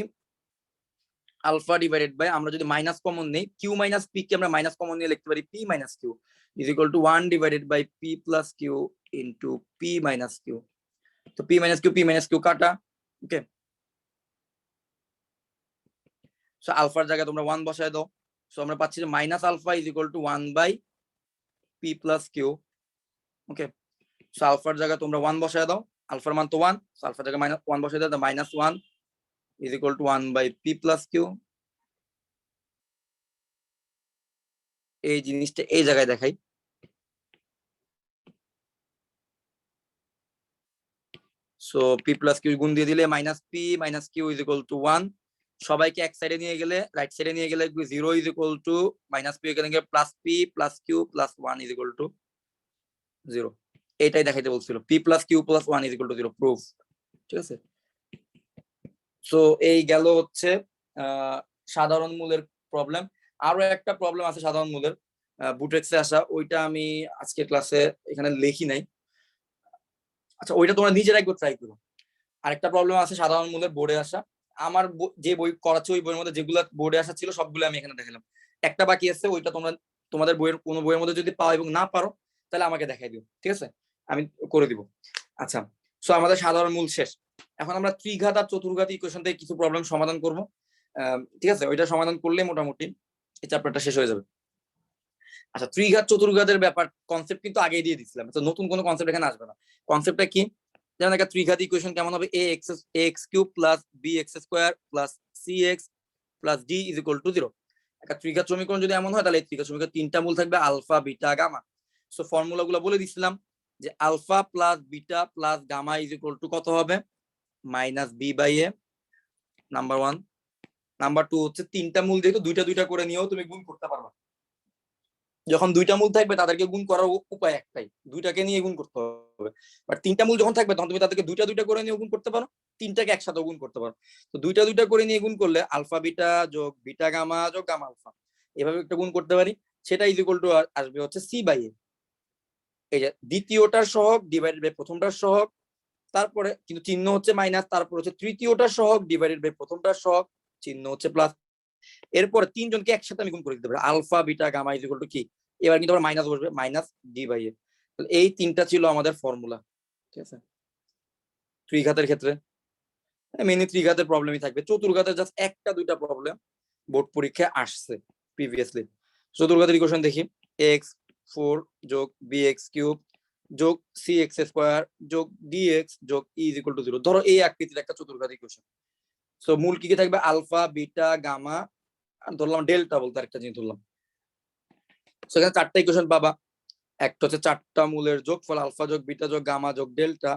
আলফা ডিভাইডেড বাই, আমরা যদি মাইনাস কমন নেই কিউ মাইনাস পি কে আমরা মাইনাস কমন নিয়ে লিখতে পারি p minus q is equal to 1 divided by p plus q into p minus q. তো পি মাইনাস কিউ কাটা। ওকে, সো আলফার জায়গায় তোমরা 1 বসায় দাও। সো আমরা পাচ্ছি যে minus alpha is equal to 1 by p plus q. Okay, so আলফার জায়গায় তোমরা 1 বসায় দাও, আলফার মান তো 1, সো আলফার জায়গায় মাইনাস 1 বসায় দাও, minus 1 is equal to 1 by p plus q. এই জিনিসটা এই জায়গায় দেখাই। সো পি প্লাস কিউ গুণ দিয়ে দিলে minus p minus q is equal to 1। সবাইকে এক সাইডে নিয়ে গেলে, রাইট সাইডে নিয়ে গেলে 0 is equal to minus p, এখানে গিয়ে plus p plus q plus 1 is equal to 0। এটাই দেখাইতে বলছিল, p plus q plus 1 is equal to 0 proof. ঠিক আছে, সো এই গেল হচ্ছে সাধারণ মূলের প্রবলেম। আরো একটা প্রবলেম আছে সাধারণ মূলের, বুটেক্সে আসা, ওইটা আমি আজকে ক্লাসে এখানে লিখি নাই। আচ্ছা ওইটা তোমরা নিজেরা একবার ট্রাই করো। আরেকটা প্রবলেম আছে সাধারণ মূলের বোর্ডে আসা, আমার যে বই করাচ্ছে ওই বইয়ের মধ্যে যেগুলো বোর্ডে আসা ছিল সবগুলো আমি এখানে দেখালাম। একটা বাকি আছে, ওইটা তোমরা তোমাদের বইয়ের কোনো বইয়ের মধ্যে যদি পাও এবং না পারো তাহলে আমাকে দেখাই দিও, ঠিক আছে, আমি করে দিব। আচ্ছা, সো আমাদের সাধারণ মূল শেষ। এখন আমরা ত্রিঘাত আর চতুর্ঘাত ইকুয়েশন থেকে কিছু প্রবলেম সমাধান করব। ঠিক আছে, ওইটা সমাধান করলে মোটামুটি এই চ্যাপ্টারটা শেষ হয়ে যাবে। আচ্ছা, ত্রিঘাত চতুর্ঘাতের ব্যাপার কনসেপ্ট কিন্তু আগেই দিয়ে দিচ্ছিলাম, তো নতুন কোনো কনসেপ্ট এখানে আসবে না। কনসেপ্টটা কি, যেমন একটা ত্রিঘাত ইকুয়েশন কেমন হবে, x cube plus b x square plus c x plus d is equal to 0। একটা ত্রিঘাত সমীকরণ যদি এমন হয় তাহলে এই ত্রিঘাত সমীকরণ তিনটা মূল থাকবে, alpha beta gamma. So formula গুলো বলে দিচ্ছিলাম যে alpha plus beta plus gamma is equal to কত হবে, minus b by a, number 1। Number 2 হচ্ছে তিনটা মূল যেহেতু দুইটা দুইটা করে নিয়েও তুমি গুণ করতে পারবা। যখন দুইটা মূল থাকবে তাদেরকে গুণ করার উপায় একটাই, দুইটাকে নিয়ে গুণ করতে হবে। বাট তিনটা মূল যখন থাকবে তখন তুমি তাদেরকে দুইটা দুইটা করে নিয়ে গুণ করতে পারো, তিনটাকে একসাথে গুণ করতে পারো। তো দুইটা দুইটা করে নিয়ে গুণ করলে আলফা বিটা যোগ বিটা গামা যোগ গামা আলফা, এভাবে একটা গুণ করতে পারি। সেটা ইজ ইকুয়াল টু আসবে হচ্ছে সি বাই এ। এই যে দ্বিতীয়টার সহগ ডিভাইডেড বাই প্রথমটার সহগ, তারপরে কিন্তু চিহ্ন হচ্ছে মাইনাস, তারপর হচ্ছে তৃতীয়টার সহগ ডিভাইডেড বাই প্রথমটার সহগ, চিহ্ন হচ্ছে প্লাস। এরপর তিনজনকে একসাথে আমি গুণ করে দিতে পারি, alpha beta gamma is equal to কি, এবার কিন্তু আবার মাইনাস বসবে, মাইনাস ডি বাই এ। এই তিনটা ছিল আমাদের ফর্মুলা, ঠিক আছে ত্রিঘাতের ক্ষেত্রে। মেইনলি ত্রিঘাতের প্রবলেমই থাকবে, চতুর্ঘাতের জাস্ট একটা দুইটা প্রবলেম বোর্ড পরীক্ষায় আসছে প্রিভিয়াসলি। চতুর্ঘাতের ইকুয়েশন দেখি, এক্স 4 যোগ বি এক্স কিউব যোগ সি এক্স স্কোয়ার যোগ ডি এক্স যোগ ই ইজ ইকুয়াল টু 0। ধরো এই আকৃতির একটা চতুর্ঘাত ইকুয়েশন, সো মূল কি কি থাকবে? আলফা, বিটা, গামা, আর ধরলাম ডেল্টা বলতে আরেকটা জিনিস ধরলাম। সেখানে চারটা ইকুয়েশন পাবা। একটা হচ্ছে চারটা মূলের যোগফল আলফা যোগ বিটা যোগ গামা যোগ delta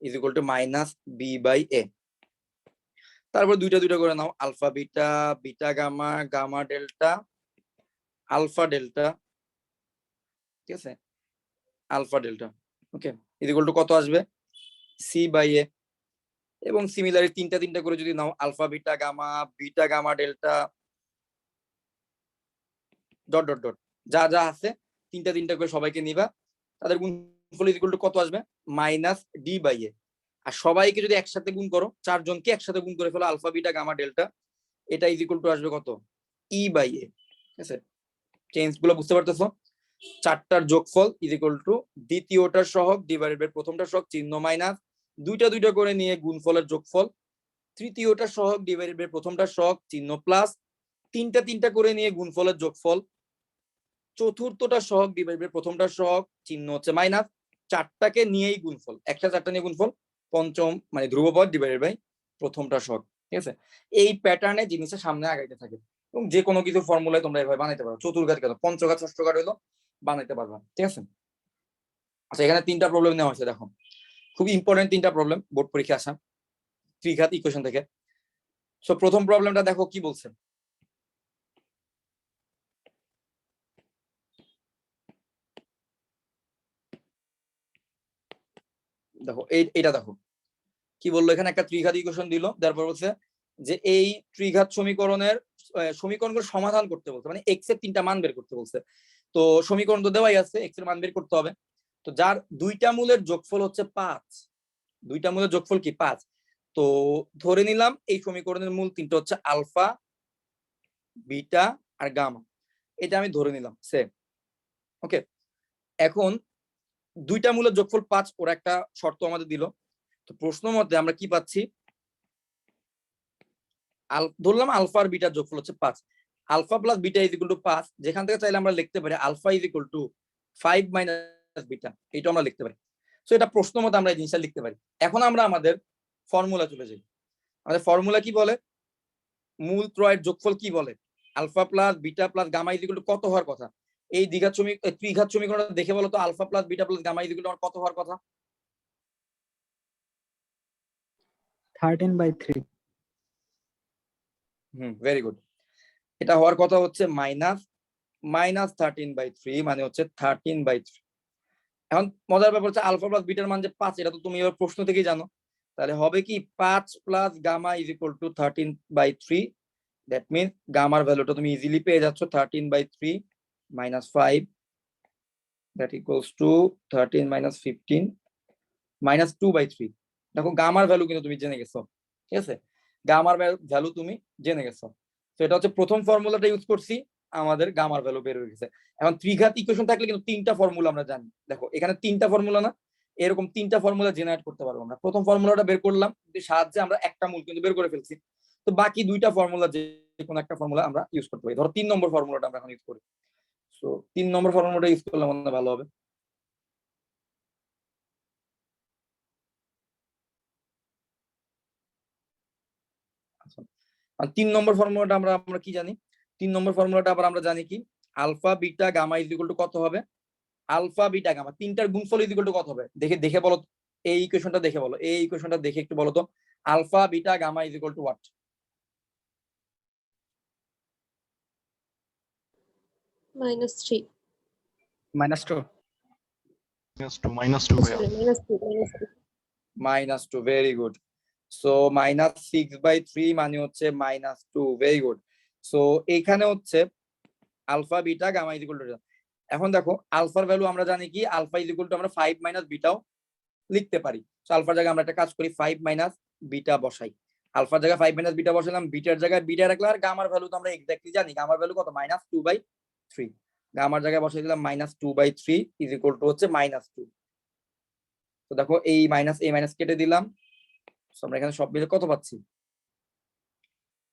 is equal to minus b by a. তারপর দুইটা দুইটা করে নাও, alpha beta, beta gamma, gamma delta, alpha delta, ঠিক আছে, alpha delta. Okay, is equal to কত আসবে? C by a. এবং সিমিলারলি তিনটা তিনটা করে যদি নাও, alpha beta gamma delta dot dot dot যা যা আছে তিনটা তিনটা করে সবাইকে নিবা, তাদের গুণফল ইজ ইকুয়াল টু কত আসবে? মাইনাস ডি বাই এ। আর সবাইকে যদি একসাথে গুণ করো, চারজনকে একসাথে গুণ করে ফেলো আলফা বিটা গামা ডেল্টা, এটা ইজ ইকুয়াল টু আসবে কত? ই বাই এ। ঠিক আছে, চেঞ্জ গুলো বুঝতে পারতেছো? চারটার যোগফল ইজ ইকুয়াল টু দ্বিতীয়টার সহগ ডিভাইডেড বাই প্রথমটার সহগ, চিহ্ন মাইনাস, দুইটা দুইটা করে নিয়ে গুণফলের যোগফল, তৃতীয়টার সহগ ডিভাইডেড বাই প্রথমটার সহগ, চিহ্ন প্লাস, তিনটা তিনটা করে নিয়ে গুণফলের যোগফল, চতুর্থটা সহগ ডিভাইড বাই প্রথমটার সহগ, চিহ্ন হচ্ছে মাইনাস, চারটাকে নিয়েই গুণফল, একটা চারটা নিয়ে গুণফল, পঞ্চম মানে ধ্রুবপদ ডিভাইডেড বাই প্রথমটার সহগ। ঠিক আছে, এই প্যাটার্নে জিনিসটা সামনে আগাইতে থাকে। এবং যে কোনো কিছু ফর্মুলায় তোমরা এভাবে বানাইতে পারো, চতুর্ঘাত কেন, পঞ্চঘাত ষষ্ঠঘাত হলো বানাইতে পারবা। ঠিক আছে, আচ্ছা এখানে তিনটা প্রবলেম নেওয়া হয়েছে, দেখো খুব ইম্পর্টেন্ট তিনটা প্রবলেম বোর্ড পরীক্ষা আসা ত্রিঘাত ইকুয়েশন থেকে। সো প্রথম প্রবলেমটা দেখো কি বলছে। দেখো এইটা দেখো কি বললো, এখানে একটা ত্রিঘাত ইকুয়েশন দিল, তারপর বলছে যে এই ত্রিঘাত সমীকরণের সমীকরণগুলো সমাধান করতে বলছে, মানে এক্স এর তিনটা মান বের করতে বলছে। তো সমীকরণ তো দেওয়াই আছে, এক্স এর মান বের করতে হবে। তো যার দুইটা মূলের যোগফল হচ্ছে 5, দুইটা মূলের যোগফল কি 5, তো ধরে নিলাম এই সমীকরণের মূল তিনটা হচ্ছে আলফা, বিটা আর গামা, এটা আমি ধরে নিলাম সেম। ওকে, এখন দুইটা মূলের যোগফল 5, ওরা একটা শর্ত আমাদের দিল। তো প্রশ্ন মতে আমরা কি পাচ্ছি, ধরলাম আলফা আর বিটার যোগফল হচ্ছে 5, alpha plus beta is equal to 5, যেখান থেকে চাইলে আমরা লিখতে পারি alpha is equal to 5 minus beta, এটা আমরা লিখতে পারি। সো এটা প্রশ্ন মতে আমরা এই জিনিসটা লিখতে পারি। এখন আমরা আমাদের ফর্মুলা চলে যাই। আমাদের ফর্মুলা কি বলে? মূল ত্রয়ের যোগফল কি বলে? Alpha plus beta plus gamma is equal to কত হওয়ার কথা? এই ত্রিঘাত সমীকরণ দেখে বলো তো, alpha plus beta plus gamma is equal to কত হওয়ার কথা? 13/3। Very good. এটা হওয়ার কথা হচ্ছে মাইনাস 13/3, মানে হচ্ছে 13/3। এখন মজার ব্যাপার হচ্ছে আলফা প্লাস বিটার মান যে 5, এটা তো তুমি এবার প্রশ্ন থেকেই জানো। তাহলে হবে কি 5 plus gamma is equal to 13/3, that means গামার ভ্যালুটা তুমি ইজিলি পেয়ে যাচ্ছ 13/3 minus 5, that equals to 13 minus 15 minus 2/3। দেখো গামার ভ্যালু কিন্তু তুমি জেনে গেছো। ঠিক আছে, গামার ভ্যালু তুমি জেনে গেছো। তো এটা হচ্ছে প্রথম ফর্মুলাটা ইউজ করছি, আমাদের গামার ভ্যালু বের হয়ে গেছে। এখন ত্রিঘাত ইকুয়েশন থাকলে কিন্তু তিনটা ফর্মুলা আমরা জানি। দেখো এখানে তিনটা ফর্মুলা না, এরকম তিনটা ফর্মুলা জেনারেট করতে পারবো আমরা। প্রথম ফর্মুলাটা বের করলাম, সাহায্যে আমরা একটা মূল কিন্তু বের করে ফেলছি। তো বাকি দুইটা ফর্মুলা যে কোনো একটা ফর্মুলা আমরা ইউজ করতে পারি। ধরো 3 নম্বর ফর্মুলাটা আমরা এখন ইউজ করি। সো 3 নম্বর ফর্মুলাটা ইউজ করলে মনে হয় ভালো হবে। আর 3 নম্বর ফর্মুলাটা আমরা কি জানি? 3 নম্বর ফর্মুলাটা আবার আমরা জানি কি, alpha beta gamma is equal to কত হবে? আলফা বিটা গামা তিনটার গুণফল ইজ ইকুয়াল টু কত হবে? দেখে বলো, এই ইকুয়েশনটা দেখে বলো, এই ইকুয়েশনটা দেখে একটু বলো তো, alpha beta gamma is equal to what? -3 -2। minus 2 ভাইয়া। sorry -2 -2, very good. সো -6/3 মানে হচ্ছে -2, ভেরি গুড। সো এখানে হচ্ছে alpha beta gamma is equal to, এখন দেখো আলফার ভ্যালু আমরা জানি কি, আলফা ইজ ইকুয়াল টু আমরা 5 মাইনাস বিটাও লিখতে পারি। সো আলফার জায়গায় আমরা একটা কাজ করি, 5 মাইনাস বিটা বসাই। আলফার জায়গায় 5 মাইনাস বিটা বসালাম, বিটার জায়গায় বিটা রাখলাম, আর গামার ভ্যালু তো আমরা এক্স্যাক্টলি জানি, গামার ভ্যালু কত? -2/3। গামার জায়গায় বসাই দিলাম -2/3 ইজ ইকুয়াল টু হচ্ছে -2। তো দেখো এই মাইনাস কেটে দিলাম। সো আমরা এখানে সব মিলে কত পাচ্ছি?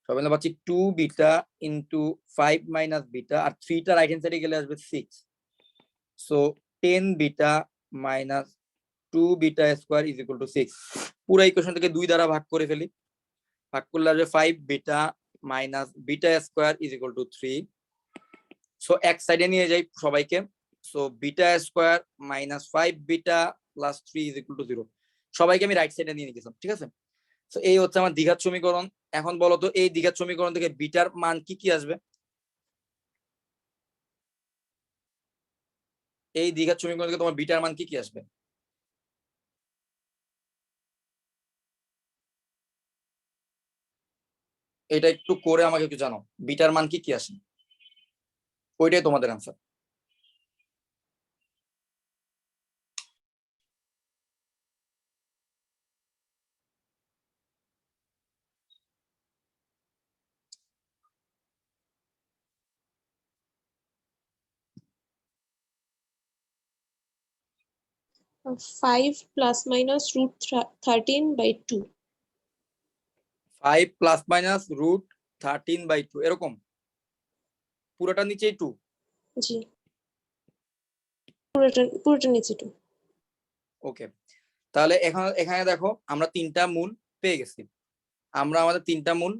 সব মিলে পাচ্ছি 2 বিটা ইনটু 5 মাইনাস বিটা, আর 3 টা রাইট হ্যান্ড সাইডে গেলে আসবে 6। So 10 beta minus 2 beta square is equal to 6। পুরো ইকুয়েশনটাকে 2 দ্বারা ভাগ করে ফেলি। ভাগ করলে আসবে 5 beta minus beta square is equal two 3। So এক সাইডে নিয়ে যাই সবাইকে। So beta square minus 5 beta plus 3 is equal to 0। সবাইকে আমি রাইট সাইডে নিয়ে নিয়েছিলাম, ঠিক আছে। তো এই হচ্ছে আমার দ্বিঘাত সমীকরণ। এখন বলো তো এই দ্বিঘাত সমীকরণ থেকে বিটার মান কি কি আসবে? এই দ্বিঘাত সমীকরণ থেকে তোমার বিটার মান কি কি আসবে? এটা একটু করে আমাকে একটু জানো, বিটার মান কি কি আসে, ওইটাই তোমাদের answer. Five plus minus root 13/2। 5 plus minus root 13/2 এরকম পুরোটা নিচেই 2। জি, পুরোটা নিচে 2। ওকে, তাহলে এখানে দেখো আমরা তিনটা মূল পেয়ে গেছি। আমরা আমাদের তিনটা মূল,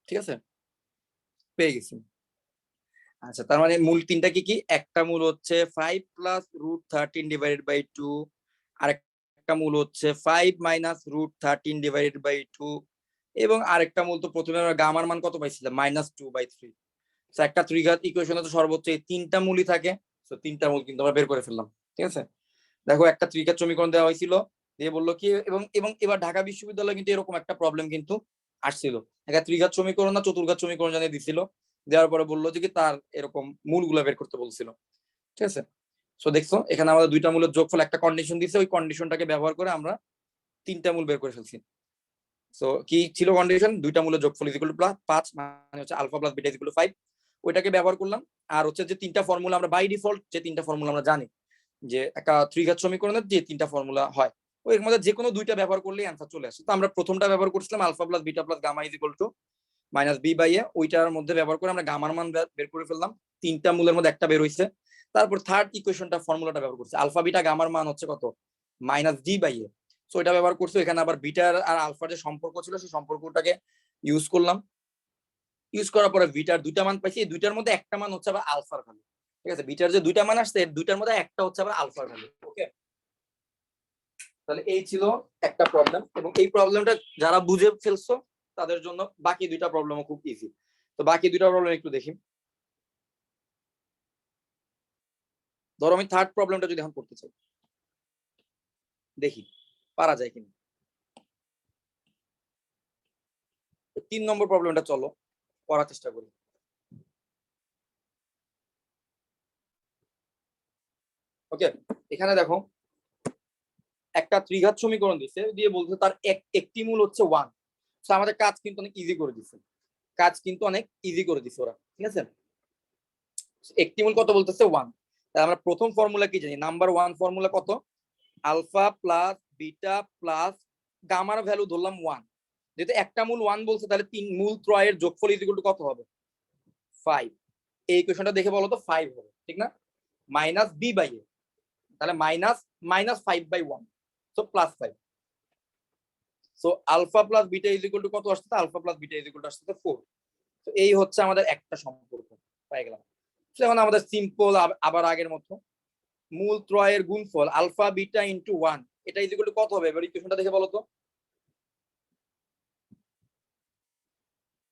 ঠিক আছে, পেয়ে গেছি। আচ্ছা, তার মানে মূল তিনটা কি কি? একটা মূল হচ্ছে 5 প্লাস রুট 13/2, আর একটা মূল হচ্ছে 5 মাইনাস রুট 13/2, এবং আরেকটা মূল তো প্রথমে আমরা গামার মান কত পাইছিলাম -2/3। একটা ত্রিঘাত ইকুয়েশনে তো সর্বোচ্চ এই তিনটা মূলই থাকে। তো তিনটা মূল কিন্তু আমরা বের করে ফেললাম, ঠিক আছে। দেখো একটা ত্রিঘাত সমীকরণ দেওয়া হয়েছিল, দিয়ে বললো কি, এবং এবং এবার ঢাকা বিশ্ববিদ্যালয়ে কিন্তু এরকম একটা প্রবলেম কিন্তু আসছিল। একটা ত্রিঘাত সমীকরণ না চতুর্ঘাত সমীকরণ জানিয়ে দিছিল, দেওয়ার পরে বললো যে কি তার এরকম মূলগুলো বের করতে বলছিল, ঠিক আছে। সো দেখছো এখানে আমাদের দুইটা মূলের যোগফল একটা কন্ডিশন দিছে, ওই কন্ডিশনটাকে ব্যবহার করে আমরা তিনটা মূল বের করে ফেলছি। সো কি ছিল কন্ডিশন? দুইটা মূলের যোগফল ইজ ইকুয়াল টু 5, মানে হচ্ছে alpha plus beta is equal to 5। ওইটাকে ব্যবহার করলাম। আর হচ্ছে যে তিনটা ফর্মুলা আমরা বাই ডিফল্ট যে তিনটা ফর্মুলা আমরা জানি, যে একটা ত্রিঘাত সমীকরণের যে তিনটা ফর্মুলা হয়, ওই এর মধ্যে যে কোনো দুইটা ব্যবহার করলেই অ্যান্সার চলে আসে। তো আমরা প্রথমটা ব্যবহার করছিলাম alpha plus beta plus gamma is equal to minus b by a, ওইটার মধ্যে ব্যবহার করে আমরা গামার মান বের করে ফেললাম। তিনটা মূলের মধ্যে একটা বের হইছে। তারপর থার্ড ইকুয়েশনটা ফর্মুলাটা ব্যবহার করছে, আলফা বিটা গামার মান হচ্ছে কত, minus D by A. So এটা ব্যবহার করছো। এখানে আবার বিটার আর আলফার যে সম্পর্ক ছিল সেই সম্পর্কটাকে ইউজ করলাম। ইউজ করার পরে বিটার দুইটা মান পাইছি, এই দুইটার মধ্যে একটা মান হচ্ছে আবার আলফার ভ্যালু, ঠিক আছে। বিটার যে দুইটা মান আসছে, দুইটার মধ্যে একটা হচ্ছে আবার আলফার ভ্যালু। ওকে, তাহলে এই ছিল একটা প্রবলেম, এবং এই প্রবলেমটা যারা বুঝে ফেলছো তাদের জন্য বাকি দুইটা প্রবলেমও খুব ইজি। তো বাকি দুইটা প্রবলেম একটু দেখি। ধরো আমি থার্ড প্রবলেমটা যদি এখন করতে চাই, দেখি পারা যায় কিনা। 3 নম্বর প্রবলেমটা চলো করার চেষ্টা করি। ওকে, এখানে দেখো একটা ত্রিঘাত সমীকরণ দিচ্ছে, দিয়ে বলছে তার একটি মূল হচ্ছে 1। তো আমাদের কাজ কিন্তু অনেক ইজি করে দিচ্ছে, ওরা, ঠিক আছে। একটি মূল কত বলতেছে 1। তাহলে আমরা প্রথম ফর্মুলা কি জানি, নাম্বার 1 ফর্মুলা কত, আলফা প্লাস বিটা প্লাস গামার ভ্যালু ধরলাম 1। যেহেতু একটা মূল 1 বলছে, তাহলে তিন মূল ত্রয়ের যোগফল ইজ ইকুয়াল টু কত হবে, 5। এই ইকুয়েশনটা দেখে বলো তো 5 হবে, ঠিক না, মাইনাস বি বাই এ, তাহলে minus 5/1, so plus 5। So alpha plus beta is equal to কত আসছে, alpha plus beta is equal to আসছে 4। তো এই হচ্ছে আমাদের একটা সম্পর্ক পেয়ে গেলাম। এখন আমাদের সিম্পল আবার আগের মতো মূল ত্রয়ের গুণফল আলফা বিটা ইনটু 1, এটা ইজ ইকুয়াল টু কত হবে, এবার ইকুয়েশনটা দেখে বলো তো।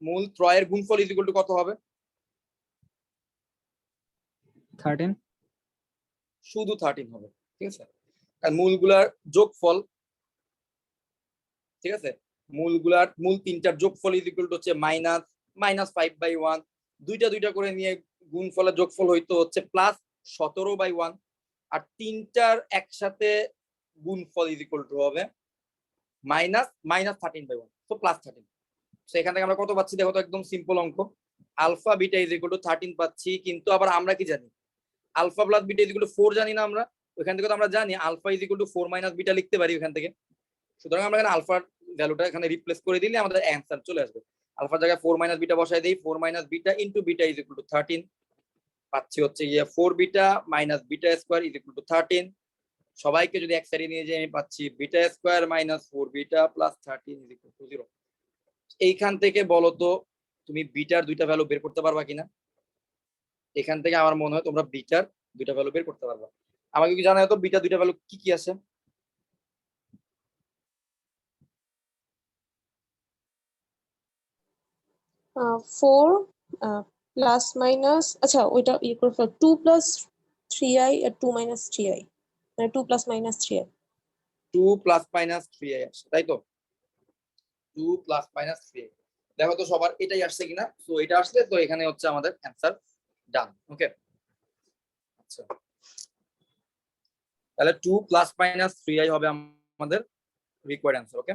মূল ত্রয়ের গুণফল ইজ ইকুয়াল টু কত হবে, 13। শুধু 13 হবে, ঠিক আছে। আর মূলগুলার যোগফল, ঠিক আছে, মূল তিনটার যোগফল ইজ ইকুয়াল টু হচ্ছে -5/1। দুইটা দুইটা করে নিয়ে গুণফলের যোগফল হইতো হচ্ছে +17/1। আর তিনটার একসাথে গুণফল ইজ ইকুয়াল টু হবে -13/1, তো +13। তো এখান থেকে আমরা কত পাচ্ছি দেখো তো, একদম সিম্পল অঙ্ক, alpha beta is equal to 13 পাচ্ছি। কিন্তু আবার আমরা কি জানি, alpha plus beta is equal to 4 জানি না আমরা। ওখান থেকে তো আমরা জানি alpha is equal to 4 minus beta লিখতে পারি ওখান থেকে। সুতরাং আমরা এখানে আলফার ভ্যালুটা এখানে রিপ্লেস করে দিলে আমাদের অ্যান্সার চলে আসবে। আলফার জায়গায় 4 মাইনাস বিটা বসাই দেই, 4 minus beta into beta is equal to 13 পাচ্ছি হচ্ছে 4 beta minus beta square is equal to 13। সবাইকে যদি এক সাইডে নিয়ে যাই আমি পাচ্ছি beta square minus 4 beta plus 13 is equal to 0। এইখান থেকে বলো তো তুমি বিটার দুইটা ভ্যালু বের করতে পারবা কিনা? এখান থেকে আমার মনে হয় তোমরা বিটার দুইটা ভ্যালু বের করতে পারবা। আমাকে কি জানাও তো বিটা দুইটা ভ্যালু কি কি আছে? ফোর প্লাস মাইনাস, আচ্ছা ওইটা ইয়ে করে ফেল, 2 প্লাস 3i আর 2 মাইনাস 3i, মানে 2 plus minus 3i। 2 plus minus 3i আসছে, তাই তো? 2 প্লাস মাইনাস 3i, দেখো তো সবার এটাই আসছে কিনা। তো এটা আসলে তো এখানে হচ্ছে আমাদের অ্যান্সার ডান। ওকে, আচ্ছা তাহলে 2 প্লাস মাইনাস 3i হবে আমাদের রিকোয়ার্ড অ্যান্সার। ওকে,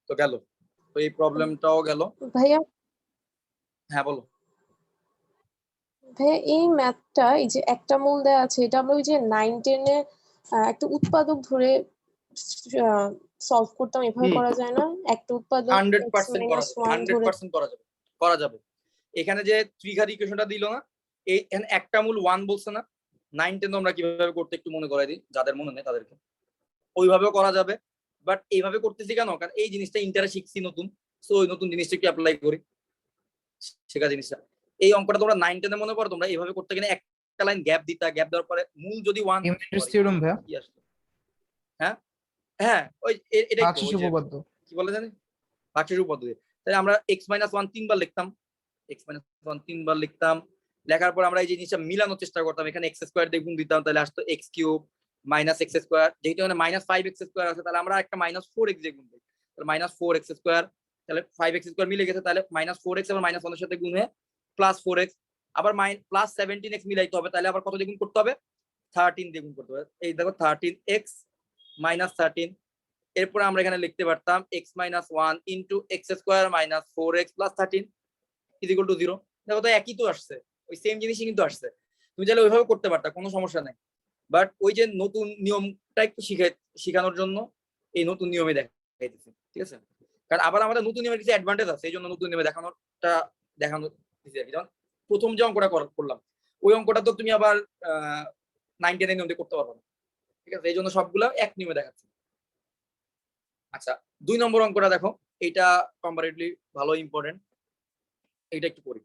তো গেল, তো এই প্রবলেমটাও গেল। ভাইয়া হ্যাঁ বলো। ভাইয়া এই ম্যাথটা, এই যে একটা মূল দেয়া আছে, এটা আমরা ওই যে 9-10 এ একটা উৎপাদক ধরে সলভ করতাম, এভাবে হুম। করা যায় না? একটা উৎপাদক 100% করা যাবে, 1 ধরে। 100% করা যাবে। এখানে যে ত্রিঘাত ইকুয়েশনটা দিল না, এই এখানে একটা মূল 1 বলছে না, 9 10 আমরা কিভাবে করতে একটু মনে করাই দিই যাদের মনে নেই তাদেরকে। ওইভাবেও করা যাবে, বাট এইভাবে করতেছি কেন, কারণ এই জিনিসটা ইন্টারে শিখছি নতুন, সো ওই নতুন জিনিসটা একটু অ্যাপ্লাই করি, শেখা জিনিসটা। এই অঙ্কটা তোমরা 9 10 এ মনে করো, তোমরা এইভাবে করতে গেলে একটা লাইন গ্যাপ দিতা, গ্যাপ দেওয়ার পরে মূল যদি 1 ইউনিট থিওরেম ভাইয়া, কি আসতো? হ্যাঁ হ্যাঁ, ওই এটাই তো, ভাগশেষ ওই যে উপপাদ্য। কি বলে জানি, ভাগশেষ উপপাদ্য। তাহলে আমরা x-1 তিনবার লিখতাম, x-1 তিনবার লিখতাম, লেখার পর আমরা এই জিনিসটা মিলানোর চেষ্টা করতাম। এখানে x স্কয়ার দিয়ে গুণ দিতাম, তাহলে আসতো x cube minus x square, যেহেতু এখানে মাইনাস 5x স্কয়ার আছে, তাহলে আমরা একটা মাইনাস 4x দিয়ে গুণ দিই, তাহলে মাইনাস 4x স্কয়ার, তাহলে 5x স্কয়ার মিলে গেছে, তাহলে মাইনাস 4x আবার মাইনাস 1 এর সাথে গুণ হয়ে প্লাস 4x, আবার প্লাস 17x মিলাইতে হবে, তাহলে আবার কত দিয়ে গুণ করতে হবে? 13 দিয়ে গুণ করতে হবে। এই দেখো 13x মাইনাস 13, এরপর আমরা এখানে লিখতে পারতাম x-1 into x square minus 4x plus 13 is equal to 0। দেখো তো একই তো আসছে, ওই সেম জিনিসই কিন্তু আসছে। তুমি চাইলে ওইভাবে করতে পারতা, কোনো সমস্যা নাই, বাট ওই যে নতুন নিয়মটা একটু শিখানোর জন্য এই নতুন নিয়মে দেখাইতেছি, ঠিক আছে? কারণ আবার আমাদের নতুন নিয়মের কিছু অ্যাডভান্টেজ আছে, এই জন্য নতুন নিয়মে দেখানো দিচ্ছি আর কি। যেমন প্রথম যে অঙ্কটা করলাম, ওই অঙ্কটা তো তুমি আবার 9 10 এর নিয়ম দিয়ে করতে পারবে না, ঠিক আছে? এই জন্য সবগুলো এক নিয়মে দেখাচ্ছি। আচ্ছা 2 নম্বর অঙ্কটা দেখো, এটা কম্পারেটিভলি ভালো ইম্পর্টেন্ট, এটা একটু করি।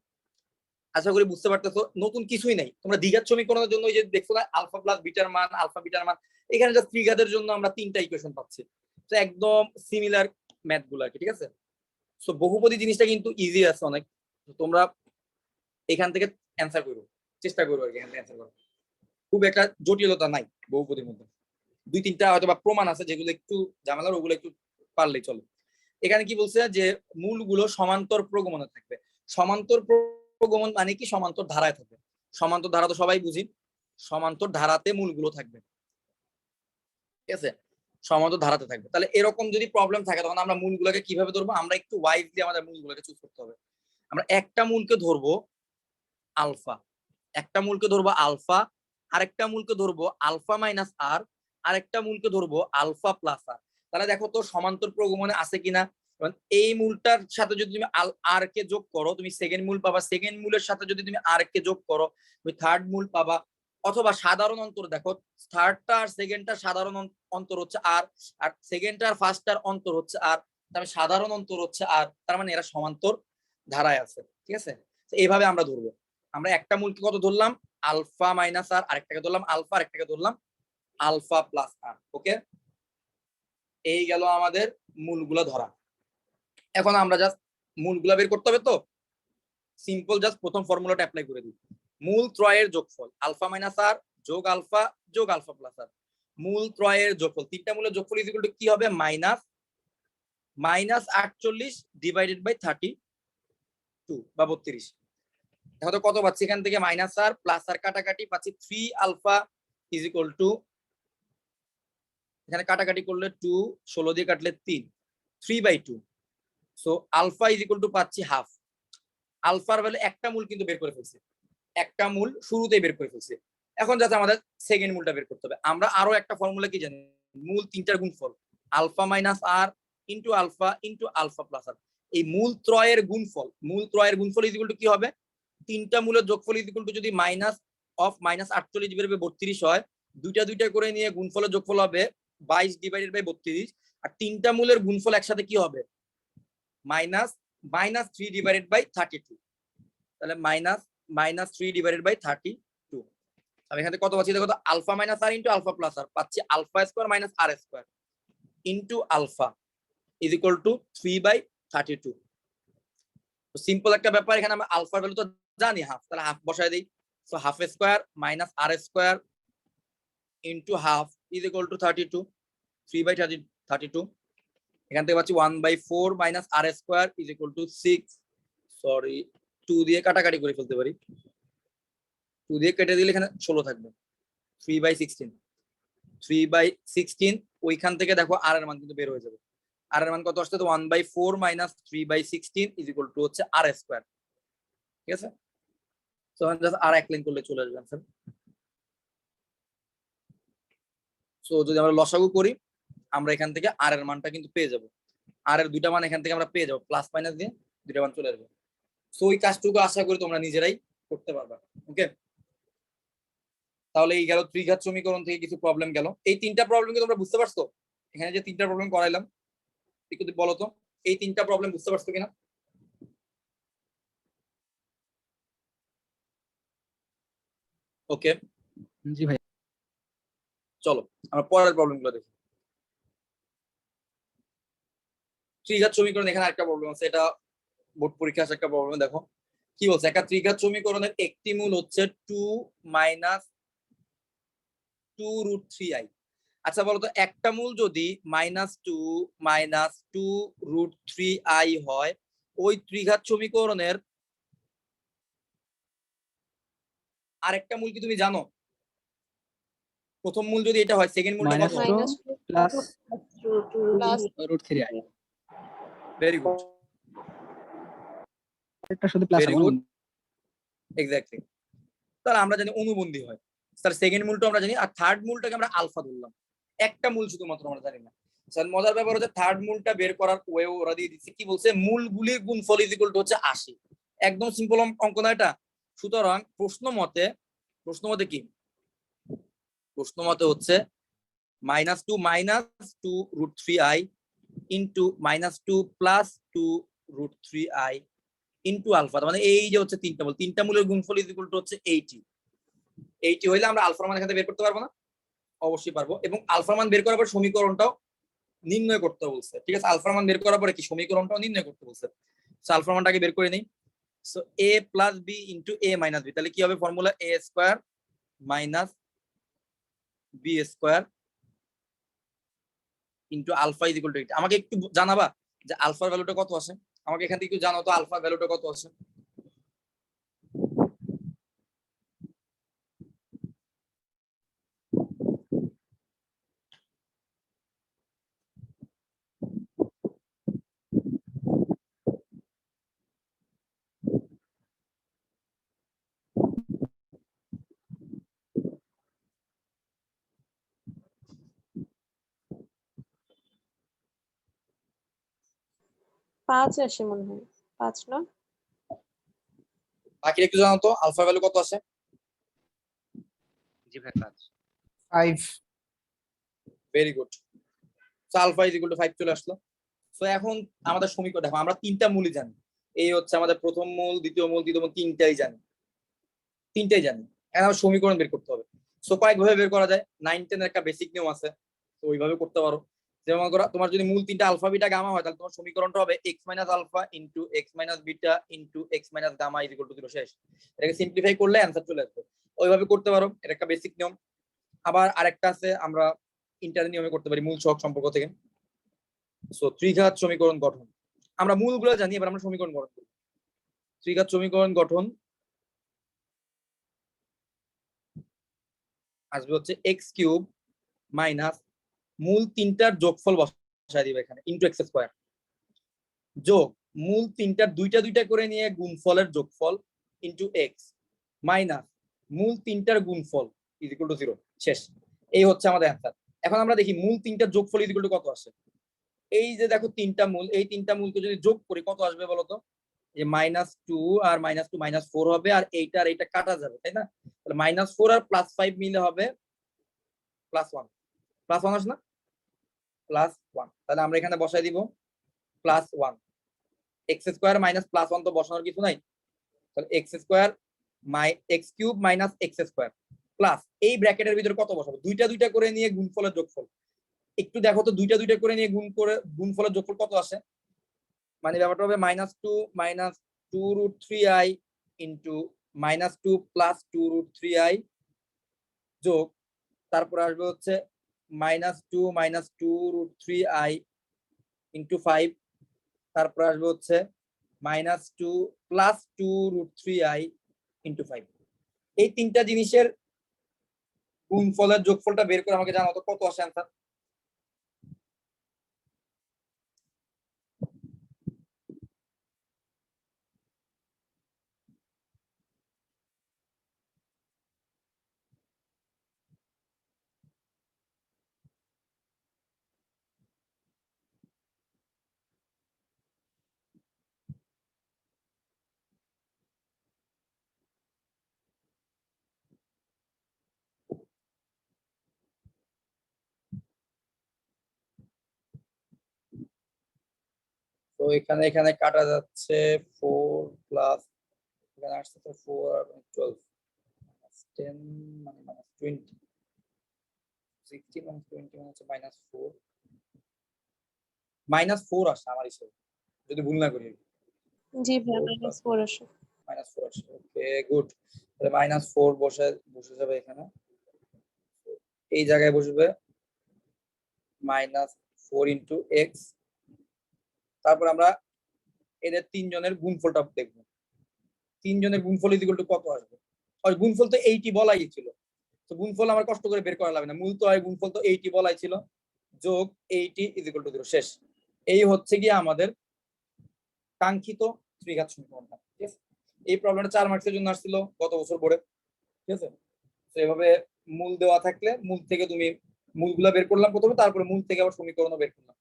আশা করি বুঝতে পারতেছো, নতুন কিছুই নাই। তোমরা দ্বিঘাত সমীকরণের জন্য ওই যে দেখছো না, আলফা প্লাস বিটার মান, আলফা বিটার মান, এখানে জাস্ট ত্রিঘাতের জন্য আমরা 3টা ইকুয়েশন পাচ্ছি, তো একদম সিমিলার ম্যাথ গুলো আর কি, ঠিক আছে? সো বহুপদী জিনিসটা কিন্তু ইজি আছে অনেক, তোমরা এখান থেকে অ্যান্সার করো, চেষ্টা করো আর কি এখান থেকে অ্যান্সার করো, খুব একটা জটিলতা নাই বহুপদীর মধ্যে। 2-3টা হয়তো বা প্রমাণ আছে যেগুলো একটু ঝামেলার, ওগুলো একটু পারলেই চলে। এখানে কি বলছে যে মূলগুলো সমান্তর প্রগমনে থাকবে। সমান্তর প্রগমন মানে কি? সমান্তর ধারায় থাকবে। সমান্তর ধারা তো সবাই বুঝি, সমান্তর ধারাতে মূলগুলো থাকবে, ঠিক আছে? সমান্তর ধারাতে থাকবে। তাহলে এরকম যদি প্রবলেম থাকে, তখন আমরা মূলগুলোকে কিভাবে ধরবো? আমরা একটু ওয়াইজলি আমাদের মূলগুলোকে চুজ করতে হবে। আমরা একটা মূলকে ধরবো আলফা, একটা মূলকে ধরবো আলফা, আরেকটা মূলকে ধরবো আলফা মাইনাস আর, আরেকটা মূলকে ধরবো আলফা প্লাস আর। তাহলে দেখো তো সমান্তর প্রগমনে আছে কিনা। এই মূলটার সাথে যদি তুমি আর কে যোগ করো, তুমি সেকেন্ড মূল পাবা, সেকেন্ড মূলের সাথে যদি তুমি আর কে যোগ করো, তুমি থার্ড মূল পাবা। অথবা সাধারণ অন্তর দেখো, থার্ডটা আর সেকেন্ডটার সাধারণ অন্তর হচ্ছে আর সেকেন্ডটা আর ফার্স্টটার অন্তর হচ্ছে আর, তার সাধারণ অন্তর হচ্ছে আর, তার মানে এরা সমান্তর ধারায় আছে, ঠিক আছে? এইভাবে আমরা ধরবো। আমরা একটা মূলকে কত ধরলাম? আলফা মাইনাস আর, আরেকটাকে ধরলাম আলফা, আরেকটাকে ধরলাম আলফা প্লাস আর। ওকে, এই গেল আমাদের মূলগুলো ধরা। এখন আমরা জাস্ট মূলগুলো বের করতে হবে, তো সিম্পল জাস্ট প্রথম ফর্মুলাটা অ্যাপ্লাই করে দিই। মূল ত্রয়ের যোগফল আলফা মাইনাস আর যোগ আলফা প্লাস আর, মূল ত্রয়ের যোগফল, তিনটা মূলের যোগফল ইজ ইকুয়াল টু কি হবে? মাইনাস 48 ডিভাইডেড বাই 32 বা 32। দেখো তো কত পাচ্ছি এখান থেকে? মাইনাস আর প্লাস আর কাটাকাটি পাচ্ছি 3 আলফা ইজ ইকুয়াল টু, এখানে কাটাকাটি করলে 2, 16 দিয়ে কাটলে 3, 3/2। So alpha is equal to পাচ্ছি হাফ। আলফার ভ্যালু একটা মূল কিন্তু বের করে ফেলছে, একটা মূল শুরুতেই বের করে ফেলছে। এখন যাতে আমাদের সেকেন্ড মূলটা বের করতে হবে, আমরা আরো একটা ফর্মুলা কি জানি? মূল তিনটার গুণফল alpha minus R into alpha plus আর। এই মূল ত্রয়ের গুণফল, মূল ত্রয়ের গুণফল ইজ ইকুয়াল টু কি হবে? তিনটা মূলের যোগফল ইজ ইকুয়াল টু যদি মাইনাস 48 বেরোবে 32 হয়, দুইটা করে নিয়ে গুণফলের যোগফল হবে 22 ডিভাইডেড বাই 32, আর তিনটা মূলের গুণফল একসাথে কি হবে -3 ডিভাইডেড বাই 32, তাহলে -3 ডিভাইডেড বাই 32। আমি এখানে কত পাচ্ছি দেখো তো, alpha minus R into alpha plus R, পাচ্ছি alpha square minus R square into alpha is equal to 3/32। Simple একটা ব্যাপার, এখানে আমরা আলফার ভ্যালু তো জানি হাফ, তাহলে হাফ বসায় দিই। So half square minus R square into half is equal to 32, 3/32। এখান থেকে পাচ্ছি 1/4 minus R square is equal to 6, sorry 2 দিয়ে কাটাকাটি করে ফেলতে পারি, 2 দিয়ে কেটে দিলে এখানে 16 থাকবে, 3/16 ওইখান থেকে দেখো আর এর মান কিন্তু বের হয়ে যাবে। আর এর মান কত আসছে, তো 1/4 মাইনাস 3/16 ইজ ইকুয়াল টু হচ্ছে আর স্কোয়ার। ঠিক আছে, তো জাস্ট আর এক লাইন করলে চলে আসবে आंसर। সো যদি আমরা লসাগু করি, আমরা এখান থেকে আর এর মানটা কিন্তু পেয়ে যাব, আর এর দুইটা মান এখান থেকে আমরা পেয়ে যাব, প্লাস মাইনাস দিয়ে দুইটা মান চলে আসবে। সো এই কাজটুকু আশা করি তোমরা নিজেরাই করতে পারবা। ওকে, তাহলে এই গেল ত্রিঘাত সমীকরণ থেকে কিছু প্রবলেম গেল। এই তিনটা প্রবলেম কি তোমরা বুঝতে পারছো? এখানে যে তিনটা প্রবলেম করাইলাম একটু বলো তো, এই তিনটা প্রবলেম বুঝতে পারছো কিনা? ওকে, জি ভাই। চলো আমরা পরের প্রবলেমগুলো দেখি। ত্রিঘাত সমীকরণ, এখানে একটা প্রবলেম আছে, এটা বোর্ড পরীক্ষা আসে একটা প্রবলেম। দেখো কি বলছে, একটা ত্রিঘাত সমীকরণের একটি মূল হচ্ছে 2 - 2√3i। আচ্ছা বলো তো, একটা মূল যদি -2 - 2√3i হয়, ওই ত্রিঘাত সমীকরণের আরেকটা মূল কি তুমি জানো? প্রথম মূল যদি এটা হয়, সেকেন্ড মূলটা কত? -2 plus plus √3i। Very good, এটা শুধু প্লাস ভেরি হবে গুড, না? এক্স্যাক্টলি। তাহলে আমরা জানি অনুবন্ধী হয়, স্যার সেকেন্ড মূলটা আমরা জানি, আর থার্ড মূলটাকে আমরা আলফা ধরলাম। একটা মূল শুধুমাত্র আমরা জানি না। স্যার মজার ব্যাপার হচ্ছে থার্ড মূলটা বের করার ওয়ে ওরা দিয়ে দিচ্ছে, কি বলছে, মূলগুলির গুণফল ইজ ইকুয়াল টু হচ্ছে 80। একদম সিম্পল অঙ্ক না এটা। সুতরাং প্রশ্ন মতে কি, প্রশ্ন মতে হচ্ছে -2 - 2√3i into -2 plus 2√3i into alpha, মানে এই যে হচ্ছে তিনটা মূলের গুণফল ইজ ইকুয়াল টু হচ্ছে 80 হইলে আমরা আলফার মান এখান থেকে বের করতে পারবো না? অবশ্যই পারবো। এবং আলফার মান বের করার পর সমীকরণটাও নির্ণয় করতে বলছে। ঠিক আছে, আলফার মান বের করার পরে কি সমীকরণটাও নির্ণয় করতে বলছে। সো আলফার মানটাকে বের করে নেই। So a plus b into a minus b, তাহলে কি হবে formula, a square minus b square into alpha is equal to 80। আমাকে একটু জানাবা যে আলফার ভ্যালুটা কত আসে? আমাকে এখান থেকে একটু জানাও তো আলফার ভ্যালুটা কত আসে। পাঁচ আসে মনে হয়, 5 না? বাকি একটু জানাও তো আলফার ভ্যালু কত আসে। জি ভাই 5। Very good, so alpha is equal to 5 চলে আসলো। সো এখন আমাদের সমীকরণ দেখো, আমরা তিনটা মূলই জানি, এই হচ্ছে আমাদের প্রথম মূল, দ্বিতীয় মূল, তৃতীয় মূল, তিনটাই জানি। এখন আমার সমীকরণ বের করতে হবে। সো কয়েকভাবে বের করা যায়, 9-10 এর একটা বেসিক নিয়ম আছে, তো ওইভাবে করতে পারো। যেমন তোমার যদি মূল তিনটা আলফা বিটা গামা হয়, তাহলে তোমার সমীকরণটা হবে x minus alpha into X minus beta into X minus gamma is equal to 0 শেষ। এটাকে সিম্পলিফাই করলে অ্যান্সার চলে আসবে। ওইভাবে করতে পারো, এটা একটা বেসিক নিয়ম। আবার আরেকটা আছে, আমরা ইন্টার নিয়মে করতে পারি মূল সহগ সম্পর্ক থেকে। সো ত্রিঘাত সমীকরণ গঠন, আমরা মূলগুলো জানি, এবার আমরা সমীকরণ গঠন করি। ত্রিঘাত সমীকরণ গঠন আসবে হচ্ছে এক্স কিউব মাইনাস মূল তিনটার যোগফল বসায় দিবে এখানে ইন্টু এক্স স্কোয়ার, যোগ মূল তিনটার দুইটা দুইটা করে নিয়ে গুণফলের যোগফল ইন্টু এক্স মাইনাস মূল তিনটার গুণফল ইজ ইকুয়াল টু 0 শেষ। এই হচ্ছে আমাদের অ্যান্সার। এখন আমরা দেখি মূল তিনটার যোগফল ইজ ইকুয়াল টু কত আসে। এই যে দেখো তিনটা মূল, এই তিনটা মূলকে যদি যোগ করি কত আসবে বলতো, যে -2 আর -2 -4 হবে, আর এইটা আর এইটা কাটা যাবে, তাই না? তাহলে -4 আর +5 মিলে হবে +1 আসে না? প্লাস 1, তাহলে আমরা এখানে বসাই দিব plus 1। X square minus plus 1 তো বসানোর কিছু নাই, তাহলে x square x cube minus x square plus এই ব্র্যাকেটের ভিতরে কত বসাবো, দুইটা দুইটা করে নিয়ে গুণফলের যোগফল। একটু দেখো তো দুইটা দুইটা করে নিয়ে গুণফলের যোগফল কত আসে, মানে ব্যাপারটা হবে -2 √3i ইন্টু -2 প্লাস 2 √3i যোগ, তারপর আসবে হচ্ছে -2 √3i ইন্টু 5, তারপর আসবে হচ্ছে -2 প্লাস 2 √3i ইন্টু 5। এই তিনটা জিনিসের গুণফলের যোগফলটা বের করে আমাকে জানাও তো কত আসে অ্যান্সার। তো এখানে এখানে কাটা যাচ্ছে 4 প্লাস এখানে আসছে তো 4 আর 12 10 মানে -20 16 মানে 20 মানে হচ্ছে -4 -4 আসছে আমার হিসেবে যদি ভুল না করি, জি ভাইয়া 4 plus -4 আসে। -4 আসছে। ওকে গুড, তাহলে -4 বসে যাবে এখানে, এই জায়গায় বসবে -4 ইন্টু এক্স। তারপর আমরা এদের তিনজনের গুণফলটা দেখবো, তিনজনের গুণফল ইকুয়াল টু কত আসবে। আর গুণফল তো 80 বলাই ছিল, তো গুণফল আমার কষ্ট করে বের করা লাগবে না, মূল তো হয় গুণফল তো 80 বলাই ছিল, যোগ 80 ইকুয়াল টু 0 শেষ। এই হচ্ছে গিয়ে আমাদের কাঙ্ক্ষিত ত্রিঘাত সমীকরণটা। ঠিক আছে, এই প্রবলেমটা 4 মার্কসের জন্য আসছিল গত বছর বোর্ডে। ঠিক আছে, তো এভাবে মূল দেওয়া থাকলে মূল থেকে তুমি মূলগুলা বের করলাম প্রথমে, তারপরে মূল থেকে আবার সমীকরণও বের করলাম।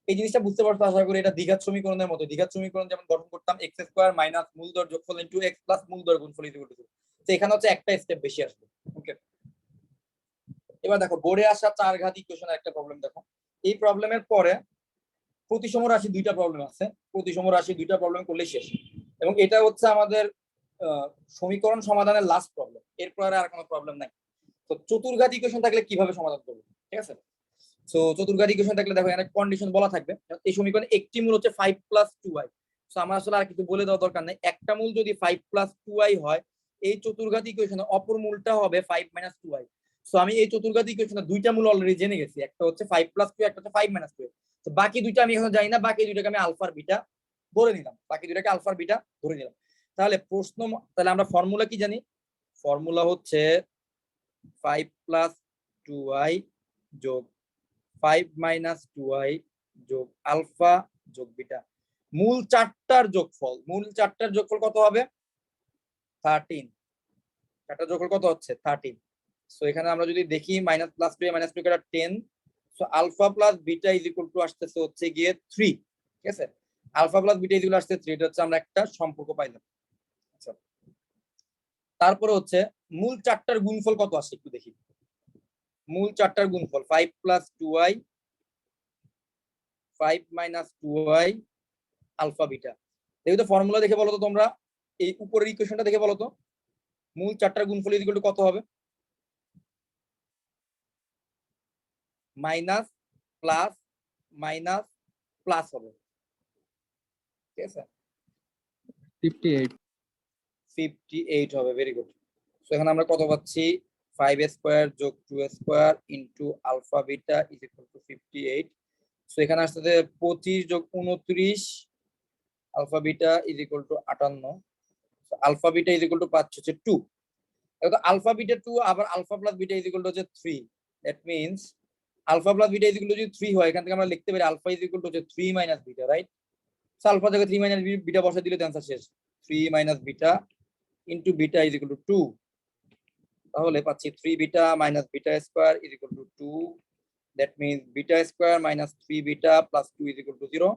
এই জিনিসটা বুঝতে পারছো আশা করি। এটা দ্বিঘাত সমীকরণের মতো, দ্বিঘাত সমীকরণ যেমন গঠন করতাম এক্স স্কোয়ার মাইনাস মূলদর যোগফল ইনটু এক্স প্লাস মূলদর গুণফল ইকুয়াল টু 0। তো এখানে হচ্ছে একটা স্টেপ বেশি আসবে। ওকে, এবার দেখো বোর্ডে আসা 4 ঘাত ইকুয়েশনের একটা প্রবলেম দেখো। এই প্রবলেমের পরে প্রতিসম রাশি দুইটা প্রবলেম আছে, প্রতিসম রাশি দুইটা প্রবলেম করলে শেষ, এবং এটা হচ্ছে আমাদের সমীকরণ সমাধানের লাস্ট প্রবলেম, এরপর আর কোনো প্রবলেম নাই। তো চতুর্ঘাত ইকুয়েশন থাকলে কিভাবে সমাধান করবো, ঠিক আছে। সো চতুর্ঘাত ইকুয়েশন থাকলে দেখো এখানে কন্ডিশন বলা থাকবে, এই সমীকরণে একটি মূল হচ্ছে 5 প্লাস 2i। সো আমার আসলে আর কিছু বলে দেওয়ার দরকার নেই, একটা মূল যদি 5 প্লাস 2i হয়, এই চতুর্ঘাত ইকুয়েশনে অপর মূলটা হবে 5 মাইনাস 2i। সো আমি এই চতুর্ঘাত ইকুয়েশনে দুইটা মূল অলরেডি জেনে গেছি, একটা হচ্ছে 5 প্লাস 2, একটা হচ্ছে 5 মাইনাস 2। তো বাকি দুইটা আমি এখন জানি না, বাকি দুইটাকে আমি আলফা আর বিটা ধরে নিলাম, বাকি দুইটাকে আলফা আর বিটা ধরে নিলাম। তাহলে তাহলে আমরা ফর্মুলা কি জানি, ফর্মুলা হচ্ছে 5 প্লাস 2i যোগ 5 মাইনাস 2i যোগ আলফা যোগ বিটা, মূল চারটার যোগফল, মূল চারটার যোগফল কত হবে 13, চারটার যোগফল কত হচ্ছে 13। সো এখানে আমরা যদি দেখি মাইনাস প্লাস 2 মাইনাস 2 কাটা 10, so alpha plus beta is equal to আসতেছে হচ্ছে গিয়ে 3। ঠিক আছে, alpha plus beta is equal আসছে 3, এটা হচ্ছে আমরা একটা সম্পর্ক পাইলাম। আচ্ছা, তারপরে হচ্ছে মূল চারটার গুণফল কত আসে একটু দেখি, মূল চারটার গুণফল 5 plus 2i 5 minus 2i alpha beta. দেখো তো ফর্মুলা দেখে বলো তো তোমরা, এই উপরের ইকুয়েশনটা দেখে বলো তো মূল চারটার গুণফল ইকুয়াল টু কত হবে, মাইনাস প্লাস মাইনাস প্লাস হবে। ঠিক আছে, 58 হবে, ভেরি গুড। সো এখানে আমরা কত পাচ্ছি 5 স্কয়ার যোগ 2 square into alpha beta is equal to 58। So এখানে আসছে 25 যোগ 29 alpha beta is equal to 58। So alpha beta is equal to পাচ্ছি হচ্ছে 2। এখন আলফা বিটা 2 আবার alpha plus beta is equal to হচ্ছে 3। That means alpha plus beta is equal to যদি 3 হয়, এখান থেকে আমরা লিখতে পারি আলফা ইজ ইকুয়াল টু হচ্ছে 3 minus beta, right. So alpha জায়গায় 3 মাইনাস বিটা বসাই দিলে অ্যানসার শেষ, 3 minus beta into beta is equal to 2। তাহলে পাচ্ছি 3 beta minus beta square is equal to 2। That means beta square minus 3 beta plus 2 is equal to 0।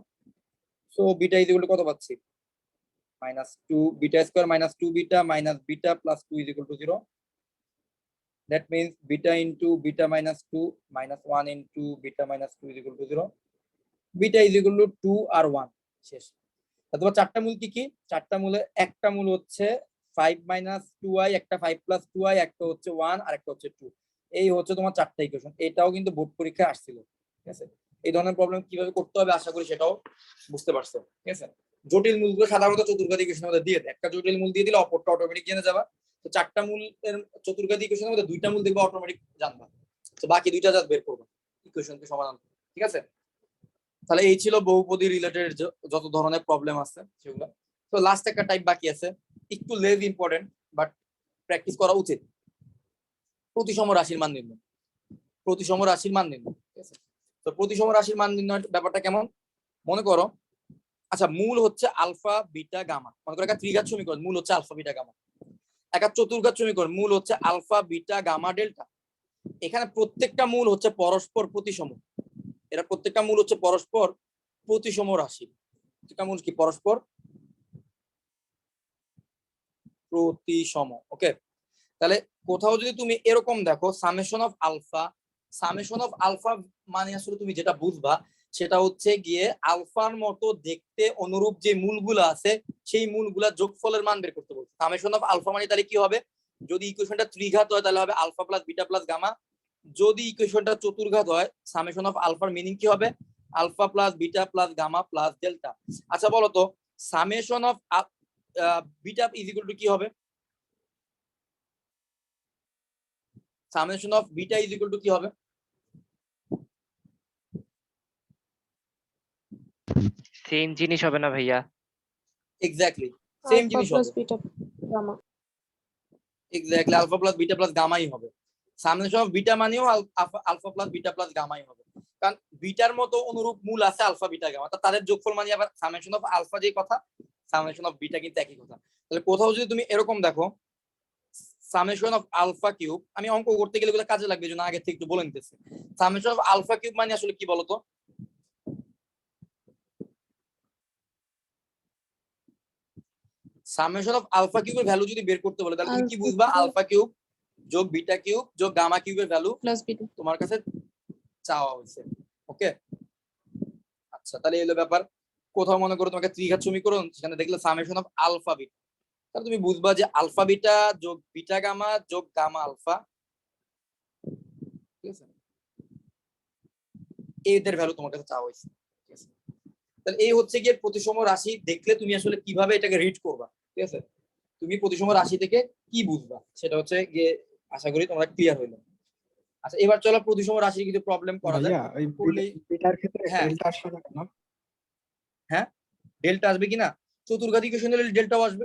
So beta is equal to কত পাচ্ছি -2 beta square minus 2 beta minus beta plus 2 is equal to 0। That means beta into beta minus 2 minus 1 into beta minus 2 is equal to 0, beta is equal to 2 আর 1 শেষ। অথবা চারটা মূল কি কি? চারটা মূলে একটা মূল হচ্ছে 5 মাইনাস 2i, একটা 5 প্লাস 2i, একটা হচ্ছে 1 আর একটা হচ্ছে 2। এই হচ্ছে তোমার চারটা ইকুয়েশন। এটাও কিন্তু বোর্ড পরীক্ষায় আসছিল, ঠিক আছে? এই ধরনের প্রবলেম কিভাবে করতে হবে আশা করি সেটাও বুঝতে পারছো, ঠিক আছে? জটিল মূলগুলো সাধারণত চতুর্ঘাত ইকুয়েশনের মধ্যে দিয়ে দেয়। একটা জটিল মূল দিয়ে দিলে অপরটা অটোমেটিক জেনে যাবা। তো চারটা মূলের চতুর্ঘাত ইকুয়েশনের মধ্যে দুইটা মূল দেখবা অটোমেটিক জানবা, তো বাকি দুইটা জাস্ট বের করবা ইকুয়েশনকে সমাধান, ঠিক আছে? তাহলে এই ছিল বহুপদী রিলেটেড যত ধরনের প্রবলেম আছে সেগুলো। তো লাস্ট একটা টাইপ বাকি আছে, একটু লেস ইম্পর্টেন্ট বাট প্র্যাকটিস করা উচিত। প্রতিসম রাশির মান নির্ণয়। প্রতিসম রাশির মান নির্ণয়, ঠিক আছে? তো প্রতিসম রাশির মান নির্ণয়ের ব্যাপারটা কেমন? মনে করো, আচ্ছা মূল হচ্ছে আলফা বিটা গামা। মনে করো একটা ত্রিঘাত সমীকরণ, মূল হচ্ছে আলফা বিটা গামা। একটা চতুর্ঘাত সমীকরণ, মূল হচ্ছে আলফা বিটা গামা ডেল্টা। এখানে প্রত্যেকটা মূল হচ্ছে পরস্পর প্রতিসম। এরা প্রত্যেকটা মূল হচ্ছে পরস্পর প্রতিসম রাশি। প্রত্যেকটা মূল কি পরস্পর প্রতিসম। ওকে, তাহলে কোথাও যদি তুমি এরকম দেখো সামেশন অফ আলফা মানে আসলে তুমি যেটা বুঝবা সেটা হচ্ছে গিয়ে আলফার মতো দেখতে অনুরূপ যে মূলগুলো আছে সেই মূলগুলা যোগফলের মান বের করতে বলছে। সামেশন অফ আলফা মানে তাহলে কি হবে? যদি ইকুয়েশনটা ত্রিঘাত হয় তাহলে হবে alpha plus beta plus gamma. যদি ইকুয়েশনটা চতুর্ঘাত হয় সামেশন অফ আলফার মিনিং কি হবে? Alpha plus beta plus gamma plus delta. আচ্ছা বলো তো summation of beta is equal to কি হবে? Summation of beta is equal to কি হবে? সেম জিনিস হবে না ভাইয়া? এক্স্যাক্টলি সেম আলফা জিনিস প্লাস হবে। Beta gamma. Exactly alpha plus beta plus গামাই হবে। সামেশন অফ বিটা মানেও আলফা প্লাস বিটা প্লাস গামাই হবে, কারণ বিটার মতো অনুরূপ মূল আছে আলফা বিটা গামা, তাদের যোগফল মানে আবার সামেশন অফ আলফা যে কথা সামেশন অফ বিটা কিন্তু একই কথা। তাহলে কোথাও যদি তুমি এরকম দেখো সামেশন অফ আলফা কিউব, আমি অঙ্ক করতে গেলে এগুলো কাজে লাগবে জন্য আগে থেকে একটু বলে নিতেছি। সামেশন অফ আলফা কিউব মানে আসলে কি বলতো? সামেশন অফ আলফা কিউবের ভ্যালু যদি বের করতে বলে তাহলে তুমি কি বুঝবা? আলফা কিউব যোগ বিটা কিউব যোগ গামা কিউবের ভ্যালু প্লাস বিটা। তোমার কাছে চাওয়া হয়েছে। ওকে, আচ্ছা তাহলে এলো ব্যাপার। কোথাও মনে করো তোমাকে ত্রিঘাত সমীকরণ, সেখানে দেখলে সামেশন অফ আলফা বিটা, তাহলে তুমি বুঝবা যে আলফা বিটা যোগ বিটা গামা যোগ গামা আলফা, ঠিক আছে? এদের ভ্যালু তোমার কাছে চাওয়া হয়েছে, ঠিক আছে? তাহলে এই হচ্ছে গিয়ে প্রতিসম রাশি দেখলে তুমি আসলে কিভাবে এটাকে রিড করবা, ঠিক আছে? তুমি প্রতিসম রাশি থেকে কি বুঝবা সেটা হচ্ছে গিয়ে আশা করি তোমরা ক্লিয়ার হইলো। আচ্ছা এবার চলো প্রতিসম রাশির কিছু প্রবলেম করা যায়। ভাইয়া ওই করলেই বিটার ক্ষেত্রে হ্যাঁ। ডেল্টা আসলো না কেন? হ্যাঁ ডেল্টা আসবে কিনা? চতুর্ঘাত ইকুয়েশন হলে ডেল্টাও আসবে।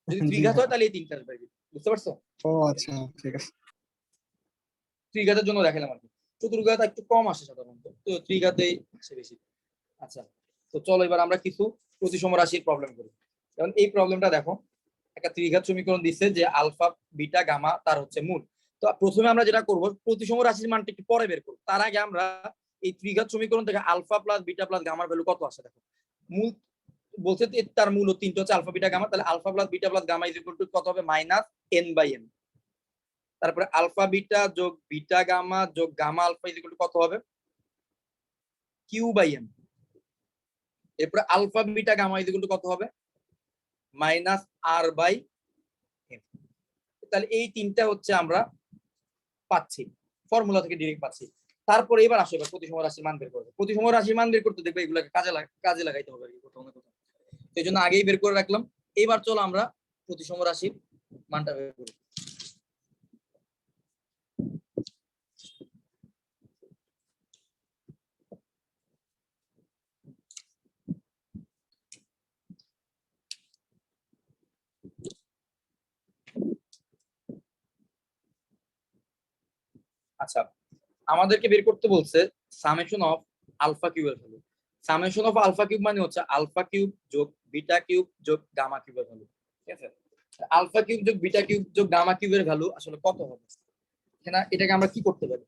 যদি জি ত্রিঘাত হয় ভাইয়া। তাহলে এই তিনটা আসবে, বুঝতে পারছো? ও আচ্ছা, ঠিক আছে। ত্রিঘাতের জন্য দেখালাম আর কি, চতুর্ঘাত একটু কম আসে সাধারণত, তো ত্রিঘাতেই আসে বেশি। আচ্ছা তো চলো এবার আমরা কিছু প্রতিসম রাশির প্রবলেম করি। যেমন এই প্রবলেমটা দেখো, একটা ত্রিঘাত সমীকরণ দিচ্ছে যে আলফা বিটা গামা তার হচ্ছে মূল। তো প্রথমে আমরা যেটা করব প্রতিসম রাশির মানটা একটু পরে বের করব, তার আগে আমরা এই ত্রিঘাত সমীকরণ থেকে আলফা প্লাস বিটা প্লাস গামার ভ্যালু কত আসে দেখো। মূল বলছে তার মূল তিনটা হচ্ছে আলফা বিটা গামা, তাহলে alpha plus beta plus gamma is equal to কত হবে? Minus n/n। তারপরে আলফা বিটা যোগ বিটা গামা যোগ gamma alpha is equal to কত হবে? q/n। এরপরে alpha beta gamma is equal to কত হবে? Minus r/n। তাহলে এই তিনটা হচ্ছে আমরা পাচ্ছি ফর্মুলা থেকে ডিরেক্ট পাচ্ছি। তারপরে এবার আসো এবার প্রতিসম রাশির মান বের করবে। প্রতিসম রাশির মান বের করতে দেখবে এগুলোকে কাজে লাগাইতে হবে কোথাও না কোথাও, এই জন্য আগেই বের করে রাখলাম। এবার চলো আমরা প্রতিসম রাশির মানটা বের করি। আচ্ছা আমাদেরকে বের করতে বলছে সামেশন অফ আলফা কিউবের ভ্যালু। সামেশন অফ আলফা কিউব মানে হচ্ছে আলফা কিউব যোগ বিটা কিউব যোগ গামা কিউবের ভ্যালু, ঠিক আছে? আলফা কিউব যোগ বিটা কিউব যোগ গামা কিউবের ভ্যালু আসলে কত হবে? এটাকে আমরা কি করতে পারি?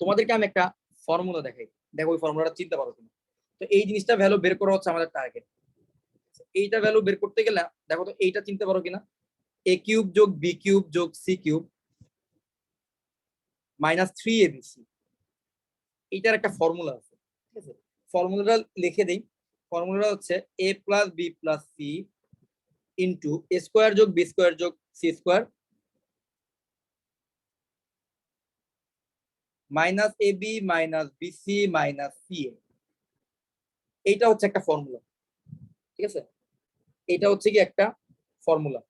তোমাদেরকে আমি একটা ফর্মুলা দেখাই, দেখো ওই ফর্মুলাটা চিনতে পারো তুমি। তো এই জিনিসটা ভ্যালু বের করা হচ্ছে আমাদের টার্গেট। এইটা ভ্যালু বের করতে গেলে দেখো তো এইটা চিনতে পারো কিনা? এ কিউব যোগ বি কিউব যোগ সি কিউব মাইনাস 3abc, এটার একটা ফর্মুলা আছে, ঠিক আছে? ফর্মুলাটা লিখে দিই। ফর্মুলাটা হচ্ছে a plus B plus c into a square যোগ বি স্কোয়ার যোগ c square minus a b minus b c minus c a. এইটা হচ্ছে একটা ফর্মুলা, ঠিক আছে? এটা হচ্ছে কি একটা ফর্মুলা।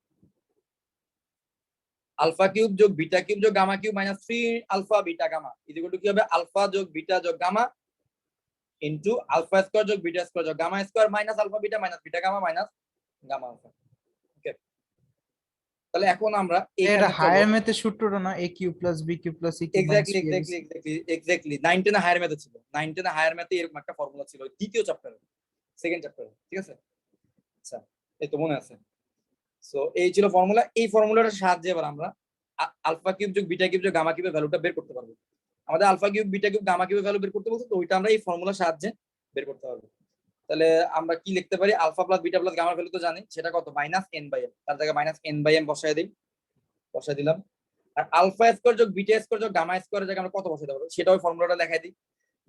আলফা কিউব যোগ বিটা কিউব যোগ gamma cube minus 3 alpha beta gamma equal to কি হবে? আলফা যোগ বিটা যোগ গামা ইনটু আলফা স্কয়ার যোগ বিটা স্কয়ার যোগ gamma square minus alpha beta minus beta gamma minus gamma alpha. Okay, তাহলে এখন আমরা এটা হায়ার ম্যাথের সূত্রটা না, a cube plus b cube plus c cube minus exactly 9 10 higher ম্যাথে ছিল। 9 10 হায়ার ম্যাথে এরকম একটা ফর্মুলা ছিল দ্বিতীয় চ্যাপ্টারে, সেকেন্ড চ্যাপ্টারে, ঠিক আছে? আচ্ছা, এই তো মনে আছে। সো এই ছিল ফর্মুলা। এই ফর্মুলাটার সাহায্যে এবার আমরা আলফা কিউব যোগ বিটা কিউব যোগ গামা কিউবের ভ্যালুটা বের করতে পারবো। আমাদের alpha cube beta cube gamma কিউবের ভ্যালু বের করতে বলছে, তো ওইটা আমরা এই ফর্মুলার সাহায্যে বের করতে পারবো। তাহলে আমরা কি লিখতে পারি? আলফা প্লাস বিটা প্লাস গামার ভ্যালু তো জানি, সেটা কত? Minus N by m. তার জায়গায় মাইনাস এন বাই এম বসায় দিই, বসায় দিলাম। আর আলফা স্কয়ার যোগ বিটা স্কয়ার যোগ গামা স্কয়ারের জায়গায় আমরা কত বসাতে পারবো সেটা ওই ফর্মুলাটা দেখাই দিই,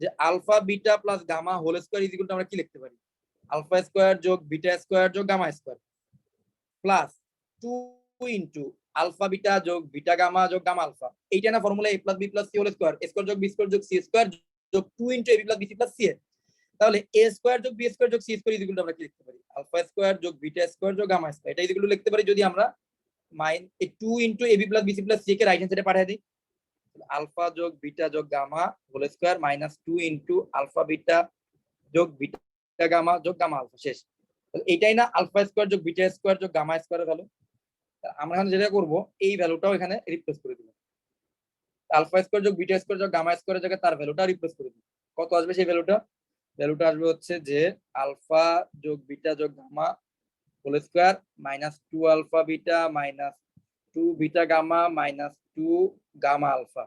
যে alpha beta plus gamma whole square equal to আমরা কি লিখতে পারি? আলফা স্কয়ার যোগ বিটা স্কয়ার যোগ gamma square plus 2 into alpha beta যোগ বিটা গামা যোগ গামা আলফা। এইটা না formula a plus B plus C whole square, a square যোগ বি স্কয়ার যোগ সি স্কয়ার যোগ 2 into a B plus B C plus c a. তাহলে a square যোগ b square যোগ C square equal to আমরা কি লিখতে পারি? আলফা স্কয়ার যোগ বিটা স্কয়ার যোগ গামা স্কয়ার। এটা ইকুয়াল টু লিখতে পারি যদি আমরা 2 into a B plus B C plus C কে রাইট হ্যান্ড সাইডে পাঠিয়ে দিই। আলফা যোগ বিটা যোগ gamma whole square minus 2 into alpha beta যোগ বিটা গামা যোগ গামা আলফা। শেষ। তাহলে এটাই না আলফা স্কয়ার যোগ বিটা স্কয়ার যোগ গামা স্কয়ারের ভ্যালু? আমরা এখন যেটা করব, এই ভ্যালুটাও এখানে রিপ্লেস করে দিব। আলফা স্কয়ার যোগ বিটা স্কয়ার যোগ গামা স্কয়ারের জায়গায় তার ভ্যালুটা রিপ্লেস করে দিব। কত আসবে সেই ভ্যালুটা? ভ্যালুটা আসবে হচ্ছে যে আলফা যোগ বিটা যোগ gamma whole square minus 2 alpha beta minus 2 beta gamma minus 2 gamma alpha.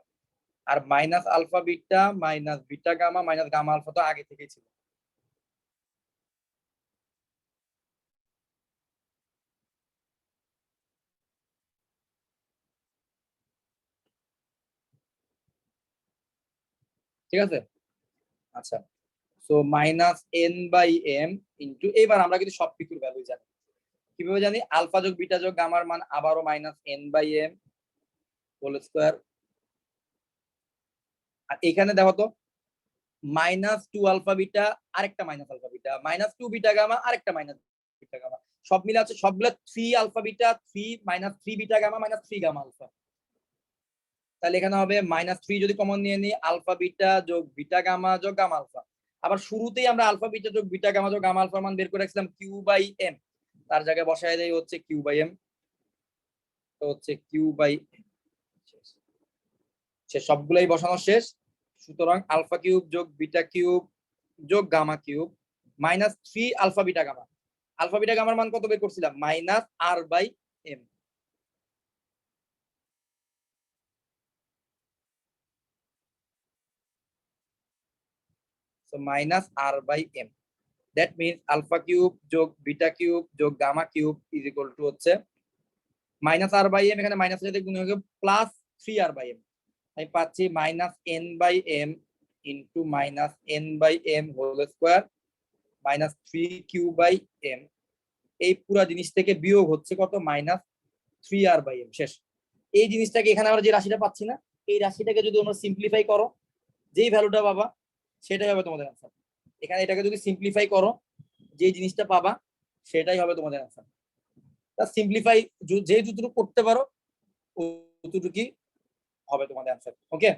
আর minus alpha beta minus beta gamma minus gamma alpha তো আগে থেকেই ছিল। ঠিক আছে? আচ্ছা, so minus N by M into, এবার আমরা কিন্তু সব কিছুর ভ্যালু জানি। কিভাবে জানি? আলফা যোগ বিটা যোগ গামার মান আবারও minus N by M whole square. আর এখানে দেখো তো মাইনাস 2 আলফা বিটা আরেকটা minus alpha beta minus 2 beta gamma আরেকটা মাইনাস বিটা গামা, সব মিলে আছে সবগুলো 3 alpha beta 3 minus 3 beta gamma minus 3 gamma alpha. তাহলে এখানে হবে মাইনাস 3 যদি কমন নিয়ে নিই, আলফা বিটা যোগ বিটা গামা যোগ গামা আলফা। আবার শুরুতেই আমরা আলফা বিটা যোগ বিটা গামা যোগ গামা আলফার মান বের করে রাখছিলাম কিউ বাই এম, তার জায়গায় বসায় দেই হচ্ছে কিউ বাই এম, তো হচ্ছে কিউ বাই সে সবগুলাই বসানো শেষ। সুতরাং আলফা কিউব যোগ বিটা কিউব যোগ gamma cube minus 3 alpha beta gamma. Alpha beta গামার মান কত বের করছিলাম? Minus R by M. So minus R by M, that means alpha cube যোগ বিটা কিউব যোগ gamma cube is equal to হচ্ছে মাইনাস আর বাই এম, এখানে minus সাথে গুণ হয়ে গেল প্লাস 3 আর বাই এম। আমি পাচ্ছি minus N by M into minus N by M whole square minus 3 Q by M. এই পুরো জিনিস থেকে বিয়োগ হচ্ছে কত? Minus 3 R by M. শেষ। এই জিনিসটাকে এখানে আমরা যে রাশিটা পাচ্ছি না, এই রাশিটাকে যদি আমরা সিম্পলিফাই করো, যেই ভ্যালুটা পাবা সেটাই হবে তোমাদের অ্যান্সার। এখানে এটাকে যদি সিম্পলিফাই করো, যে জিনিসটা পাবা সেটাই হবে তোমাদের অ্যান্সার। তা সিম্পলিফাই যে যতটুকু করতে পারো ততটুকুই হবে তোমাদের অ্যান্সার। ওকে,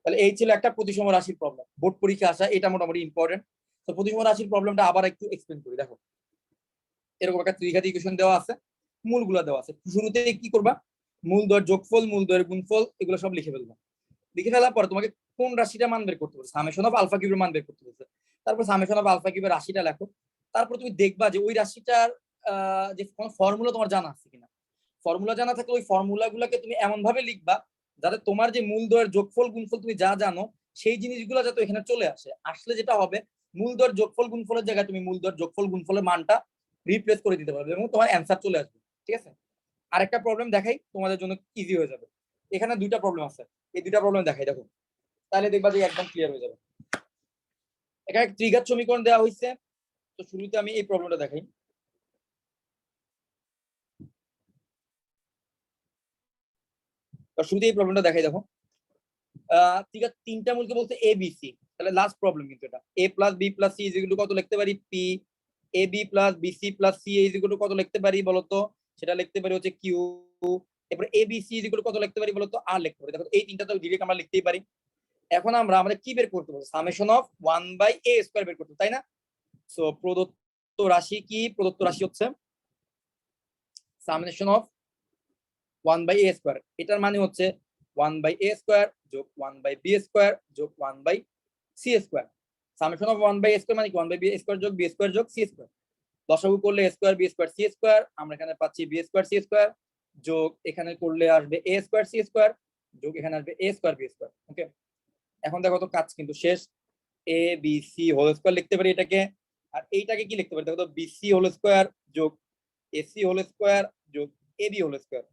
তাহলে এই ছিল একটা প্রতিসম রাশির প্রবলেম। বোর্ড পরীক্ষা আসা এটা মোটামুটি ইম্পর্টেন্ট। তো প্রতিসম রাশির প্রবলেমটা আবার একটু এক্সপ্লেন করি। দেখো, এরকম একটা ত্রিঘাত ইকুয়েশন দেওয়া আছে, মূলগুলো দেওয়া আছে। শুরুতে কি করবা? মূল দ্বয়ের যোগফল, মূল দ্বয়ের গুণফল, এগুলো সব লিখে ফেলবা। লিখে ফেলার পর তোমাকে কোন রাশিটা মান বের করতে হবে? সামেশন অফ আলফা কিউবের মান বের করতে হবে। তারপর সামেশন অফ আলফা কিউবের রাশিটা লেখো। তারপর তুমি দেখবা যে ওই রাশিটার যে কোন ফর্মুলা তোমার জানা আছে কিনা। ফর্মুলা জানা থাকলে ওই ফর্মুলাগুলোকে তুমি এমন ভাবে লিখবা যাতে তোমার যে মূল দ্বয়ের যোগফল গুণফল তুমি যা জানো সেই জিনিসগুলো যাতে এখানে চলে আসে। আসলে যেটা হবে, মূল দ্বয়ের যোগফল গুণফলের জায়গায় তুমি মূল দ্বয়ের যোগফল গুণফলের মানটা রিপ্লেস করে দিতে পারবে এবং তোমার অ্যান্সার চলে আসবে। ঠিক আছে? আরেকটা প্রবলেম দেখাই তোমাদের জন্য ইজি হয়ে যাবে। এখানে দুইটা প্রবলেম আছে, এই দুইটা প্রবলেম দেখাই দেখো, তাহলে দেখবা যে একদম ক্লিয়ার হয়ে যাবে। এখানে ত্রিঘাত সমীকরণ দেওয়া হয়েছে, তো শুরুতে আমি এই প্রবলেমটা দেখাই। শুরুতে এই প্রবলেমটা দেখাই দেখো, ত্রিঘাত তিনটা মূলকে বলতে এ বি সি, তাহলে লাস্ট প্রবলেম কিন্তু এটা। A plus B plus C is equal to কত লিখতে পারি, P. A B plus B C plus C is equal to কত লিখতে পারি বলতো, সেটা লিখতে পারি হচ্ছে কিউ। এরপরে A B C is equal to কত লিখতে পারি বলতো, আর লিখতে পারি। দেখো এই তিনটা তো ডিরেক্ট আমরা লিখতেই পারি। এখন আমরা আমাদের কি বের করতে বলবো, সামেশন অফ 1/a স্কয়ার বের করতে, তাই না? সো প্রদত্ত রাশি কি, প্রদত্ত রাশি হচ্ছে সামেশন অফ 1/a স্কয়ার। এটার মানে হচ্ছে 1/a স্কয়ার যোগ 1/b স্কয়ার যোগ 1/c square. Summation of 1/a square মানে কি 1/b স্কয়ার যোগ b স্কয়ার যোগ c স্কয়ার। লসাগু করলে a square b square c square, আমরা এখানে পাচ্ছি b স্কয়ার c স্কয়ার, যোগ এখানে করলে আসবে a স্কয়ার c স্কয়ার, যোগ এখানে আসবে a square b square. Okay, এখন দেখো তো কাজ কিন্তু শেষ। a b c whole square লিখতে পারি এটাকে, আর এইটাকে কি লিখতে পারি দেখো তো, bc হোল স্কয়ার যোগ ac হোল স্কয়ার যোগ ab হোল স্কয়ার,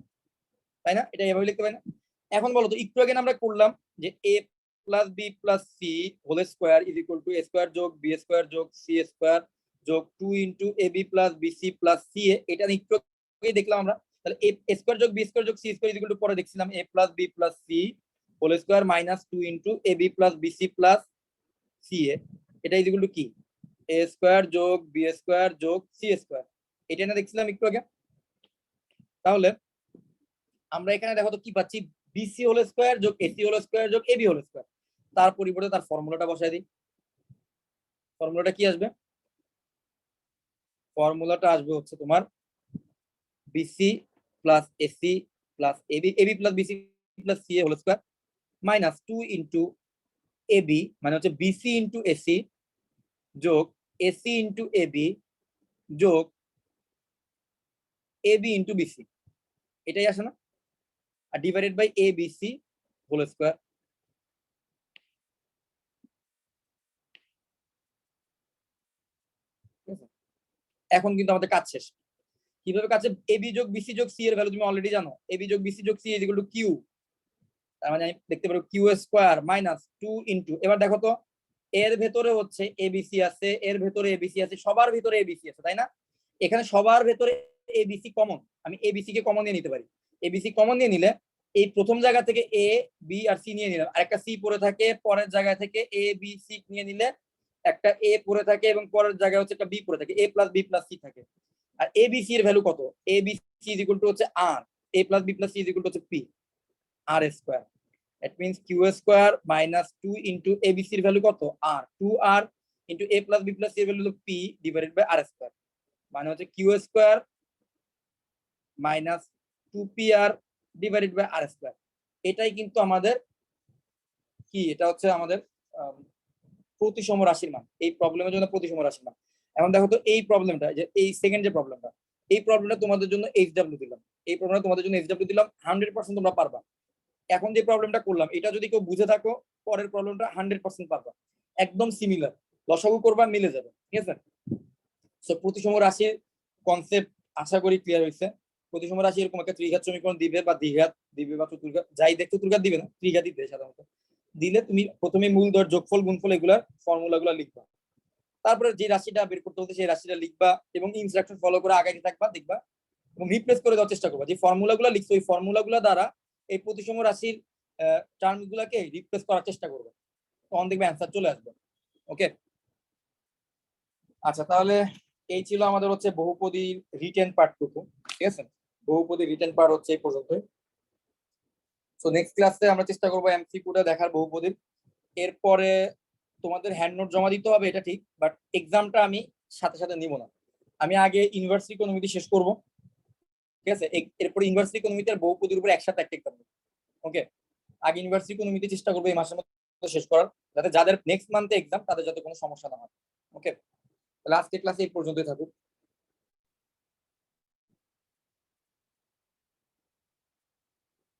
তাই না? এটা এভাবে লিখতে পারি না? এখন বলো তো, একটু আগে আমরা করলাম যে a plus B plus C whole square is equal to a square যোগ b স্কয়ার যোগ c স্কয়ার যোগ 2 into ab plus bc plus ca। এটা একটু আগেই দেখলাম আমরা। তাহলে a স্কয়ার যোগ b স্কয়ার যোগ c square is equal to পরে দেখছিলাম a plus b plus c whole square minus 2 into ab plus bc plus ca। এটা ইজ ইকুয়াল টু কি, a স্কয়ার যোগ b স্কয়ার যোগ c স্কয়ার। এটা না দেখছিলাম একটু আগে। তাহলে আমরা এখানে দেখো তো কি পাচ্ছি, বিসি হোল স্কয়ার যোগ এসি হোল স্কয়ার যোগ এবি হোল স্কয়ার। তার পরিবর্তে তার ফর্মুলাটা বসাই দিই। ফর্মুলাটা কি আসবে, ফর্মুলাটা আসবে হচ্ছে তোমার BC plus AC plus AB, AB plus BC plus C whole square minus 2 into AB মানে হচ্ছে বিসি ইনটু এসি যোগ এসি ইনটু এবি যোগ এবি ইনটু বিসি। এটাই আসে না? আর divided by A B C whole square. এখন কিন্তু আমাদের কাজ শেষ। কিভাবে কাছে, এবি যোগ বিসি যোগ সি এর ভ্যালু তুমি অলরেডি জানো, এবি যোগ বিসি যোগ C is equal to Q. তার মানে আমি দেখতে পারো কিউ স্কয়ার মাইনাস 2 ইনটু, এবার দেখো তো এর ভেতরে হচ্ছে এবিসি আছে, এর ভেতরে এবিসি আছে, সবার ভেতরে এবিসি আছে, তাই না? এখানে সবার ভেতরে এবিসি কমন, আমি এবিসি কে কমন নিয়ে নিতে পারি। এবিসি কমন নিয়ে নিলে এই প্রথম জায়গা থেকে এ বি আর সি নিয়ে নিলাম, আরেকটা সি পড়ে থাকে, পরের জায়গা থেকে এ বি সি নিয়ে নিলে একটা এ পড়ে থাকে এবং পরের জায়গায় হচ্ছে একটা বি পড়ে থাকে, A plus B plus C থাকে। আর এ বি সি এর ভ্যালু কত, A B C is equal to হচ্ছে R, A plus B plus C is equal to হচ্ছে পি আর square. That means q square minus 2 into abc এর value কত, r, 2r into a plus b plus c এর value হলো p divided by r square, মানে হচ্ছে q square minus 2pr divided by r square। এটাই কিন্তু আমাদের কি, এটা হচ্ছে আমাদের প্রতিসম রাশির মান, এই প্রবলেমের জন্য প্রতিসম রাশির মান। এখন দেখো তো এই প্রবলেমটা, যে এই সেকেন্ড যে প্রবলেমটা, এই প্রবলেমটা তোমাদের জন্য এইচডব্লিউ দিলাম, এই প্রবলেমটা তোমাদের জন্য এইচডব্লিউ দিলাম, 100% তোমরা পারবা। এখন যে প্রবলেমটা করলাম এটা যদি কেউ বুঝে থাকো, পরের প্রবলেমটা 100% পারবা, একদম সিমিলার, লসাগু করবা মিলে যাবে, ঠিক আছে? সো প্রতিসম রাশির কনসেপ্ট আশা করি ক্লিয়ার হয়েছে। প্রতিসম রাশি এরকম একটা ত্রিঘাত সমীকরণ দিবে বা দ্বিঘাত দিবে বা চতুর্ঘাত, যাই দেখতে চতুর্ঘাত দিবে না, ত্রিঘাতই দিবে সাধারণত। দিলে তুমি প্রথমে মূলধর যোগফল গুণফল এগুলার ফর্মুলাগুলো লিখবা, তারপরে যে রাশিটা বের করতে হতে সেই রাশিটা লিখবা এবং ইনস্ট্রাকশন ফলো করে আগাইতে থাকবা, দেখবা এবং রিপ্লেস করে দেওয়ার চেষ্টা করবা। যে ফর্মুলাগুলো লিখছো ওই ফর্মুলাগুলো দ্বারা এই প্রতিসম রাশির টার্মগুলোকে রিপ্লেস করার চেষ্টা করবে, তখন দেখবে অ্যান্সার চলে আসবে। ওকে, আচ্ছা তাহলে এই ছিল আমাদের হচ্ছে বহুপদীর রিটেন পার্টটুকু, ঠিক আছে? বহুপদীর রিটেন পার্ট হচ্ছে এই পর্যন্তই। সো নেক্সট ক্লাসে আমরা চেষ্টা করবো এমসিকিউটা দেখার বহুপদীর। এরপরে তোমাদের হ্যান্ড নোট জমা দিতে হবে, এটা ঠিক, বাট এক্সামটা আমি সাথে সাথে নিব না, আমি আগে ইউনিভার্সিটি ইকোনমিটি শেষ করব, ঠিক আছে? এরপর ইউনিভার্সিটি ইকোনমিতে আর বহুপদীর উপর একসাথে একটা এক্সাম দেব। ওকে, আগে ইউনিভার্সিটি ইকোনমিতে চেষ্টা করবো এই মাসের মধ্যে শেষ করার, যাতে যাদের নেক্সট মান্থে এক্সাম তাদের যাতে কোনো সমস্যা না হয়। ওকে, তাহলে আজকে ক্লাসে এই পর্যন্তই থাকুক।